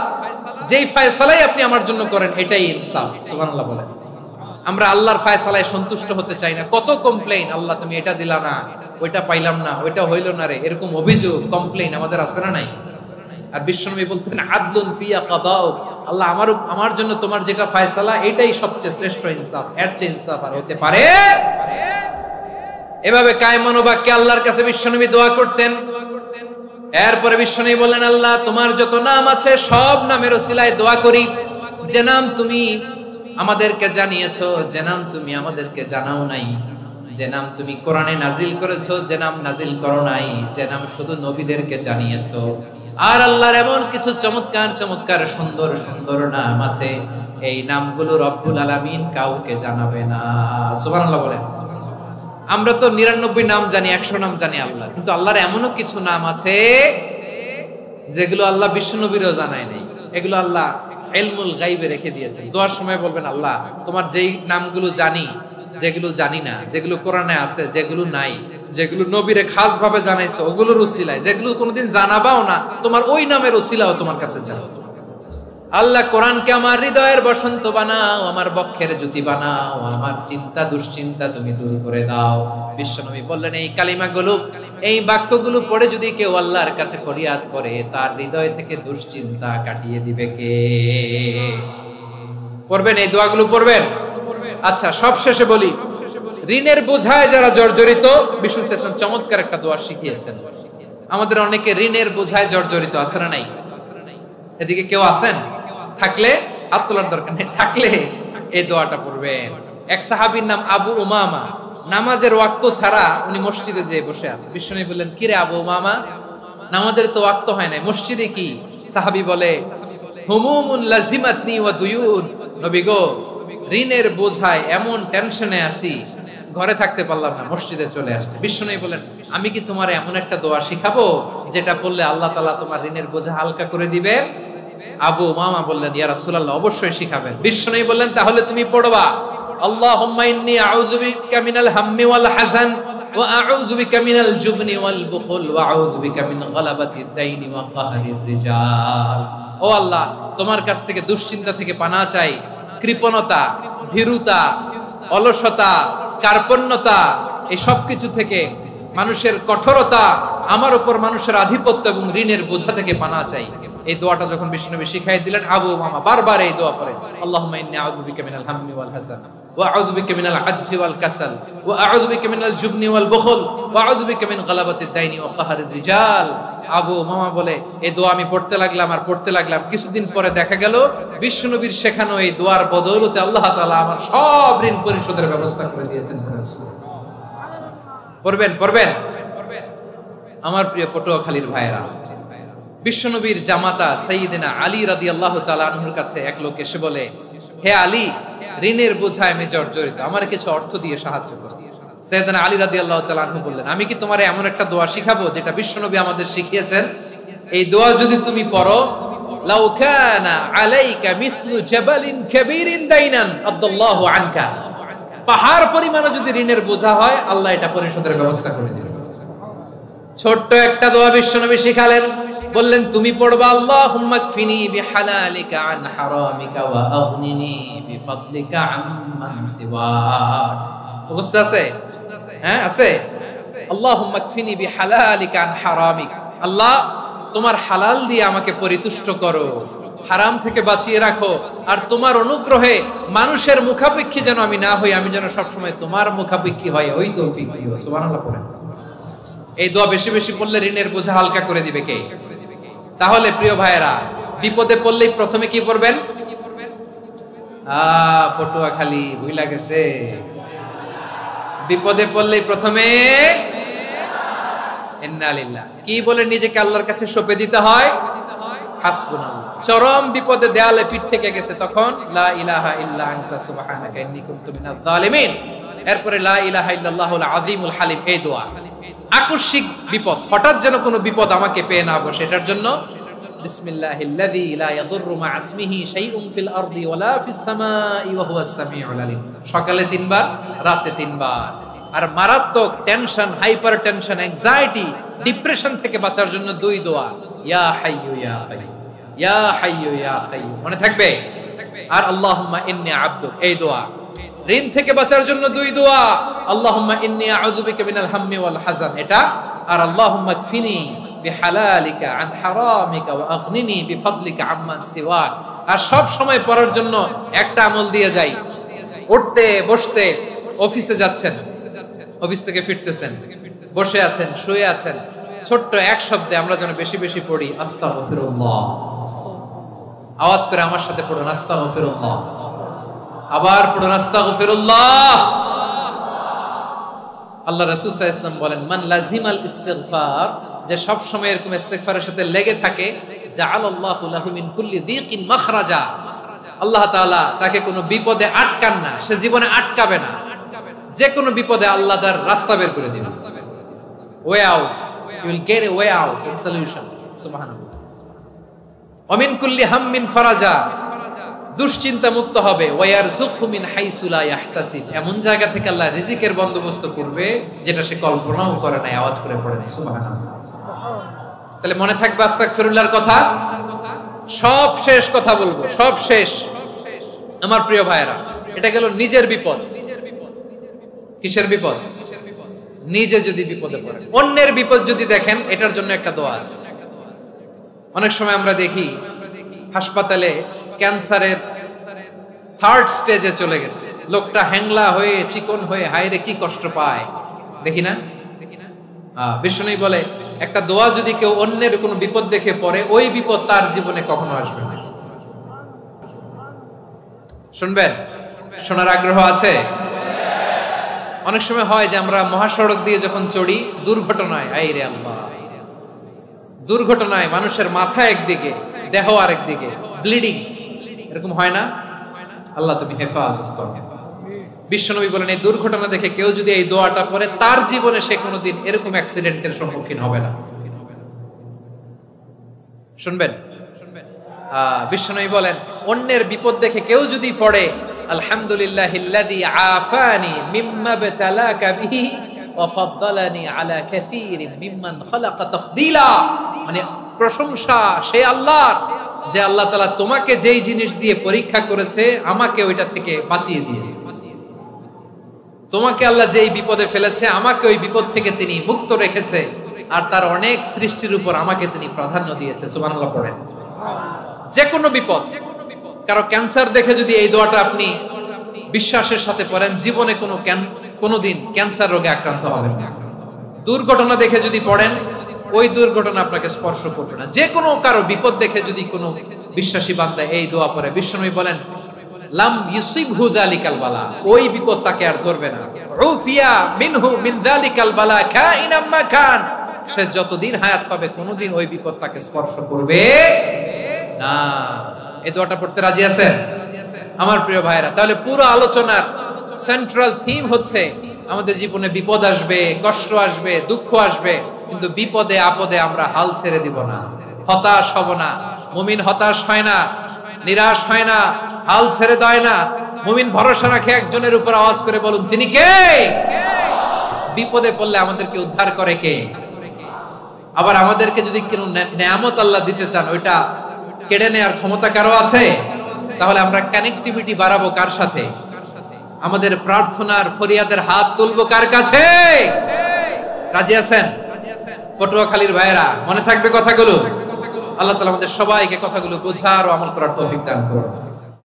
যেই ফয়সালাই আপনি আমার জন্য করেন এটাই ইনসাফ। সুবহানাল্লাহ বলেন। আমরা আল্লাহর ফয়সালায় সন্তুষ্ট হতে চাই না। কত কমপ্লেইন, আল্লাহ তুমি এটা দিলা না, ওইটা পাইলাম না, ওইটা হইল না রে, এরকম অভিযোগ, কমপ্লেইন আমাদের আছে না নাই? আর বিশ্বনবী বলতেন আদলুন ফিয়া কাদাউক, আল্লাহ আমার জন্য তোমার যেটা ফয়সালা এটাই সবচেয়ে শ্রেষ্ঠ ইনসাফ, এর চেয়ে ইনসাফ আর হতে পারে? এভাবে কায়মনোবাক্যে আল্লাহর কাছে বিশ্বনবী দোয়া করতেন। এরপরে বিশ্বনবী বললেন, আল্লাহ তোমার যত নাম আছে সব নামের ওসিলায় দোয়া করি, যে নাম তুমি আমাদেরকে জানিয়েছো, যে নাম তুমি আমাদেরকে জানাও নাই, যে নাম তুমি কোরআনে নাজিল করেছো, যে নাম নাজিল করো নাই, যে নাম শুধু নবীদেরকে জানিয়েছো। আর আল্লাহর এমন কিছু চমৎকার চমৎকার সুন্দর সুন্দর নাম আছে, এই নামগুলো রব্বুল আলামিন কাউকে জানাবে না। সুবহানাল্লাহ বলেন। আমরা তো 99 নাম জানি, 100 নাম জানি আল্লাহ, কিন্তু আল্লাহর এমনও কিছু নাম আছে যেগুলো আল্লাহ বিশ্বনবীরও জানায় নাই। এগুলো আল্লাহ ইলমুল গায়বে রেখে দিয়েছেন। দোয়ার সময় বলবেন, আল্লাহ তোমার যেই নামগুলো জানি, যেগুলো জানি না, যেগুলো কোরআনে আছে, যেগুলো নাই, যেগুলো নবীরে খাস ভাবে জানাইছো ওগুলোর উসিলায়, যেগুলো কোনোদিন জানাবাও না তোমার ওই নামের উসিলাও তোমার কাছে চাও। আল্লাহ কোরআনকে আমার হৃদয়ের বসন্ত বানাও, আমার বক্ষের জ্যোতি বানাও, আমার চিন্তা দুশ্চিন্তা তুমি দূর করে দাও। বিশ্বনবী বললেন, এই কালিমাগুলো, এই বাক্যগুলো পড়ে যদি কেউ আল্লাহর কাছে ফরিয়াদ করে, তার হৃদয় থেকে দুশ্চিন্তা কাটিয়ে দিবে কে? পড়বেন, এই দোয়াগুলো পড়বেন। আচ্ছা, সব শেষে বলি, ঋণের বোঝায় যারা জর্জরিত, বিষ্ণু ইসলাম চমৎকার একটা দোয়া শিখিয়েছেন। আমাদের অনেকে ঋণের বোঝায় জর্জরিত, আছে না নাই? এদিকে কেউ আছেন? থাকলে হাত তোলার দরকার নেই, থাকলে এই দোয়াটা পড়বেন। এক সাহাবীর নাম আবু উমামা, নামাজের ওয়াক্ত ছাড়া উনি মসজিদে যেয়ে বসে আছে। বিশ্বনবী বললেন, কি রে আবু উমামা, নামাজের তো ওয়াক্ত হয় নাই, মসজিদে কি? সাহাবী বলে, হুমুমুন লাজিমাতনি ওয়া দুয়ুন, নবী গো ঋণের বোঝায় এমন টেনশনে আছি, ঘরে থাকতে পারলাম না, মসজিদে চলে আসছে। বিশ্বনবী বলেন, আমি কি তোমার এমন একটা দোয়া শিখাবো যেটা পড়লে আল্লাহ তাআলা তোমার ঋণের বোঝা হালকা করে দিবে? আবু উমামা বললেন, ইয়া রাসূলুল্লাহ অবশ্যই শিখাবেন। বিশ্বনবী বললেন, তাহলে তুমি পড়বা, আল্লাহুম্মা ইন্নী আউযু বিকা মিনাল হাম্মি ওয়াল হাযান ওয়া আউযু বিকা মিনাল জুবনি ওয়াল বুখল ওয়া আউযু বিকা মিন গালাবাতিদ দাইনি ওয়া কাহরির রিজাল। ও আল্লাহ, তোমার কাছ থেকে দুশ্চিন্তা থেকে পানাহ চাই, কৃপণতা, ভীরুতা, অলসতা, কার্পণ্যতা, এই সব কিছু থেকে, মানুষের কঠোরতা, আমার উপর মানুষের আধিপত্য এবং ঋণের বোঝা থেকে পানাহ চাই। এই দোয়াটা যখন বিশ্বনবী শিখাই দিলেন, আবু উমামা বারবার এই দোয়া পড়ে, আল্লাহুম্মা ইন্নী আউযু বিকা মিনাল হাম্মি ওয়াল হাযান ওয়া আউযু বিকা মিনাল আজজি ওয়াল কাসাল ওয়া আউযু বিকা মিনাল জুবনি ওয়াল বুখল ওয়া আউযু বিকা মিন গালাবাতিদ দাইনি ওয়া কাহরির রিজাল। আবু উমামা বলে, এই দোয়া আমি পড়তে লাগলাম আর পড়তে লাগলাম, কিছুদিন পরে দেখা গেল বিশ্বনবীর শেখানো এই দোয়ার বদৌলতে আল্লাহ তাআলা আমার সব ঋণ পরিশোধের ব্যবস্থা করে দিয়েছেন। পড়বেন পড়বেন। আমার প্রিয় পটুয়াখালীর ভাইয়েরা, বিশ্বনবীর জামাতা সাইয়্যিদিনা আলী রাদিয়াল্লাহু তাআলা আনহুর কাছে এক লোক এসে বলে, হে আলী, ঋণের বোঝায় আমি জর্জরিত, আমার কিছু অর্থ দিয়ে সাহায্য করো। সাইয়্যিদিনা আলী রাদিয়াল্লাহু তাআলা আনহু বললেন, আমি কি তোমারে এমন একটা দোয়া শিখাবো যেটা বিশ্বনবী আমাদের শিখিয়েছেন? এই দোয়া যদি তুমি পড়ো, লাউ কানা আলাইকা মিসলু জাবালিন কাবীরিন দাইনান আদাল্লাহু আনকা, পাহাড় পরিমাণ যদি ঋণের বোঝা হয়, আল্লাহ এটা পরিশোধের ব্যবস্থা করে দিবেন। ছোট্ট একটা দোয়া বিশ্বনবী শিখালেন, বললেন তুমি পড়বা, আল্লাহুম্মা কফিনি বিহালালিকা আন হারামিকা ওয়া আগনিনি বিফাদলিকা আম্মান সিওয়াক। মুখস্থ আছে? হ্যাঁ আছে। আল্লাহুম্মা কফিনি বিহালালিকা আন হারামিকা, আল্লাহ তোমার হালাল দিয়ে আমাকে পরিতুষ্ট করো, হারাম থেকে বাঁচিয়ে রাখো, আর তোমার অনুগ্রহে মানুষের মুখাপেক্ষী যেন আমি না হই, আমি যেন সবসময় তোমার মুখাপেক্ষী হই, ওই তৌফিক দিও। সুবহানাল্লাহ পড়েন। এই দোয়া বেশি বেশি পড়লে ঋণের বোঝা হালকা করে দিবে কে? তাহলে প্রিয় ভাইয়েরা, বিপদে পড়লেই প্রথমে কি পড়বেন? পটুয়াখালী ভুইলা গেছে। বিপদে পড়লেই প্রথমে ইন্না লিল্লাহ কি বলে নিজেকে আল্লাহর কাছে সঁপে দিতে হয়? হাসবুনাল্লাহ। চরম বিপদে দেয়ালে পিঠ থেকে গেছে, তখন লা ইলাহা ইল্লা আনতা সুবহানাকা ইন্নী কুনতু মিনাজ জালিমিন। এরপরে লা ইলাহা ইল্লাল্লাহুল আযীমুল হালিম, এই দোয়া। আকস্মিক বিপদ, হঠাৎ যেন কোনো বিপদ আমাকে পেয়ে না বসে, এটার জন্য বিসমিল্লাহিল্লাযী লা ইয়াদুররু মা ইসমিহি শাইউন ফিল আরদি ওয়ালা ফিস সামাই ওয়া হুয়াস সামিউল আলিম। সকালে 3 বার, রাতে 3 বার। আর মারাত্মক tension, hyper tension, anxiety, depression থেকে বাঁচার জন্য 2 দোয়া, ইয়া হাইয়্যু ইয়া কাইয়্যুম, ইয়া হাইয়্যু ইয়া কাইয়্যুম, মনে থাকবে? আর আল্লাহুম্মা ইন্নী আবদুক, এই দোয়া। ঋণ থেকে বাঁচার জন্য 2 দোয়া, আল্লাহুম্মা ইন্নী আউযু বিকা মিনাল হাম্মি ওয়াল হাযান, এটা। আর আল্লাহুম্মা কফিনি বিহালালিকা আন হারামিকা ওয়া আগনিনি বিফাদলিকা আম্মান সিওয়াক। আর সব সময় পড়ার জন্য একটা আমল দিয়ে যাই, উঠতে বসতে, অফিসে যাচ্ছেন, অফিস থেকে ফিরতেছেন, বসে আছেন, শুয়ে আছেন, ছোট্ট এক শব্দে আমরা যেন বেশি বেশি পড়ি আস্তাগফিরুল্লাহ। আওয়াজ করে আমার সাথে পড়ুন আস্তাগফিরুল্লাহ, আবার পড়ুন আস্তাগফিরুল্লাহ। আল্লাহ রাসূল সাল্লাল্লাহু আলাইহি ওয়াসাল্লাম বলেন, মান লাজিমাল ইস্তিগফার, যে সব সময় এরকম ইস্তিগফারের সাথে লেগে থাকে, জাআলাল্লাহু লাহু মিন কুল্লি যিকিন মাখরাজা, আল্লাহ তাআলা তাকে কোনো বিপদে আটকান না, সে জীবনে আটকাবে না, যে কোনো বিপদে আল্লাহ তার রাস্তা বের করে দিবেন। Way out, you will get a way out, a solution. সুবহানাল্লাহ। ওয়া মিন কুল্লি হাম্মিন ফারাজা, দুশ্চিন্তা মুক্ত হবে। ওয়া ইয়ারযুকহু মিন হাইসু লা ইয়াহতাসিব, এমন জায়গা থেকে আল্লাহ রিজিকের বন্দোবস্ত করবে যেটা সে কল্পনাও করে না। আওয়াজ করে পড়েন সুবহানাল্লাহ। তাহলে মনে থাকবে আস্তাগফিরুল্লাহর কথা। সব শেষ কথা বলবো, সব শেষ আমার প্রিয় ভাইয়েরা। এটা গেল নিজের বিপদ। কিসের বিপদ? নিজে যদি বিপদে পড়েন। অন্যের বিপদ যদি দেখেন, এটার জন্য একটা দোয়া আছে। অনেক সময় আমরা দেখি হাসপাতালে ক্যান্সারের 3rd স্টেজে চলে গেছে, লোকটা হ্যাংলা হয়ে, চিকন হয়ে, হায়রে কি কষ্ট পায়, দেখি না? বিষ্ণু বলে, একটা দোয়া যদি কেউ অন্যের কোনো বিপদ দেখে পড়ে, ওই বিপদ তার জীবনে কখনো আসবে না। শুনবেন? শোনার আগ্রহ আছে? অনেক সময় হয় যে আমরা মহাসড়ক দিয়ে যখন চড়ি, দুর্ঘটনায়, আইরে আল্লাহ, দুর্ঘটনায় মানুষের মাথা একদিকে, দেহ আরেকদিকে, ব্লিডিং, এরকম হয় না? আল্লাহ তুমি হেফাজত করো। বিশ্বনবী বলেন, এই দুর্ঘটনা দেখে কেউ যদি এই দোয়াটা পড়ে, তার জীবনে সে কোনোদিন এরকম অ্যাক্সিডেন্টের সম্মুখীন হবে না। শুনবেন? বিশ্বনবী বলেন, অন্যের বিপদ দেখে কেউ যদি পড়ে, আলহামদুলিল্লাহিল্লাযী আফানি মিম্মা বতালাকা বিহি ওয়া ফাদ্দালানি আলা কাসীরিন মিম্মান খালাকা তাফদীলা, মানে প্রশংসা সেই আল্লাহর, যে আল্লাহ তাআলা তোমাকে যেই জিনিস দিয়ে পরীক্ষা করেছে, আমাকে ওইটা থেকে বাঁচিয়ে দিয়েছে। তোমাকে আল্লাহ যেই বিপদে ফেলেছে, আমাকে ওই বিপদ থেকে তিনি মুক্ত রেখেছে, আর তার অনেক সৃষ্টির উপর আমাকে তিনি প্রাধান্য দিয়েছে। সুবহানাল্লাহ পড়েন। যে কোনো বিপদ, কারো ক্যান্সার দেখে যদি এই দোয়াটা আপনি বিশ্বাসের সাথে পড়েন, জীবনে কোনোদিন ক্যান্সার রোগে আক্রান্ত হবেন না। দুর্ঘটনা দেখে যদি পড়েন, ওই দুর্ঘটনা আপনাকে স্পর্শ করবে না। যে কোনো কারো বিপদ দেখে যদি কোনো বিশ্বাসী বান্দা এই দোয়া পড়ে, বিশ্বনবী বলেন, লাম ইউসিবহু যালিকাল বালা, ওই বিপদ তাকে আর ধরবে না। উফিয়া মিনহু মিন যালিকাল বালা কাইনাম মা কান, সে যতদিন হায়াত পাবে কোনোদিন ওই বিপদ তাকে স্পর্শ করবে না। এই দোয়াটা পড়তে রাজি আছেন আমার প্রিয় ভাইরা? তাহলে পুরো আলোচনার সেন্ট্রাল থিম হচ্ছে আমাদের জীবনে বিপদ আসবে, কষ্ট আসবে, দুঃখ আসবে, কিন্তু বিপদে আপদে আমরা হাল ছেড়ে দিব না, হতাশ হব না। মুমিন হতাশ হয় না, নিরাশ হয় না, হাল ছেড়ে দেয় না। মুমিন ভরসা রাখে একজনের উপর। আওয়াজ করে বলুন, যিনি কে? বিপদে পড়লে আমাদেরকে উদ্ধার করে কে? আবার আমাদেরকে যদি কোনো নেয়ামত আল্লাহ দিতে চান, ওইটা কেড়ে নেওয়ার ক্ষমতা কারো আছে? তাহলে আমরা কানেক্টিভিটি বাড়াবো কার সাথে? আমাদের প্রার্থনার ফরিয়াদের হাত তুলবো কার কাছে? রাজি আছেন পটুয়াখালীর ভাইয়েরা? মনে থাকবে কথাগুলো? আল্লাহ তাআলা আমাদের সবাইকে কথাগুলো বোঝার ও আমল করার তৌফিক দান করুন।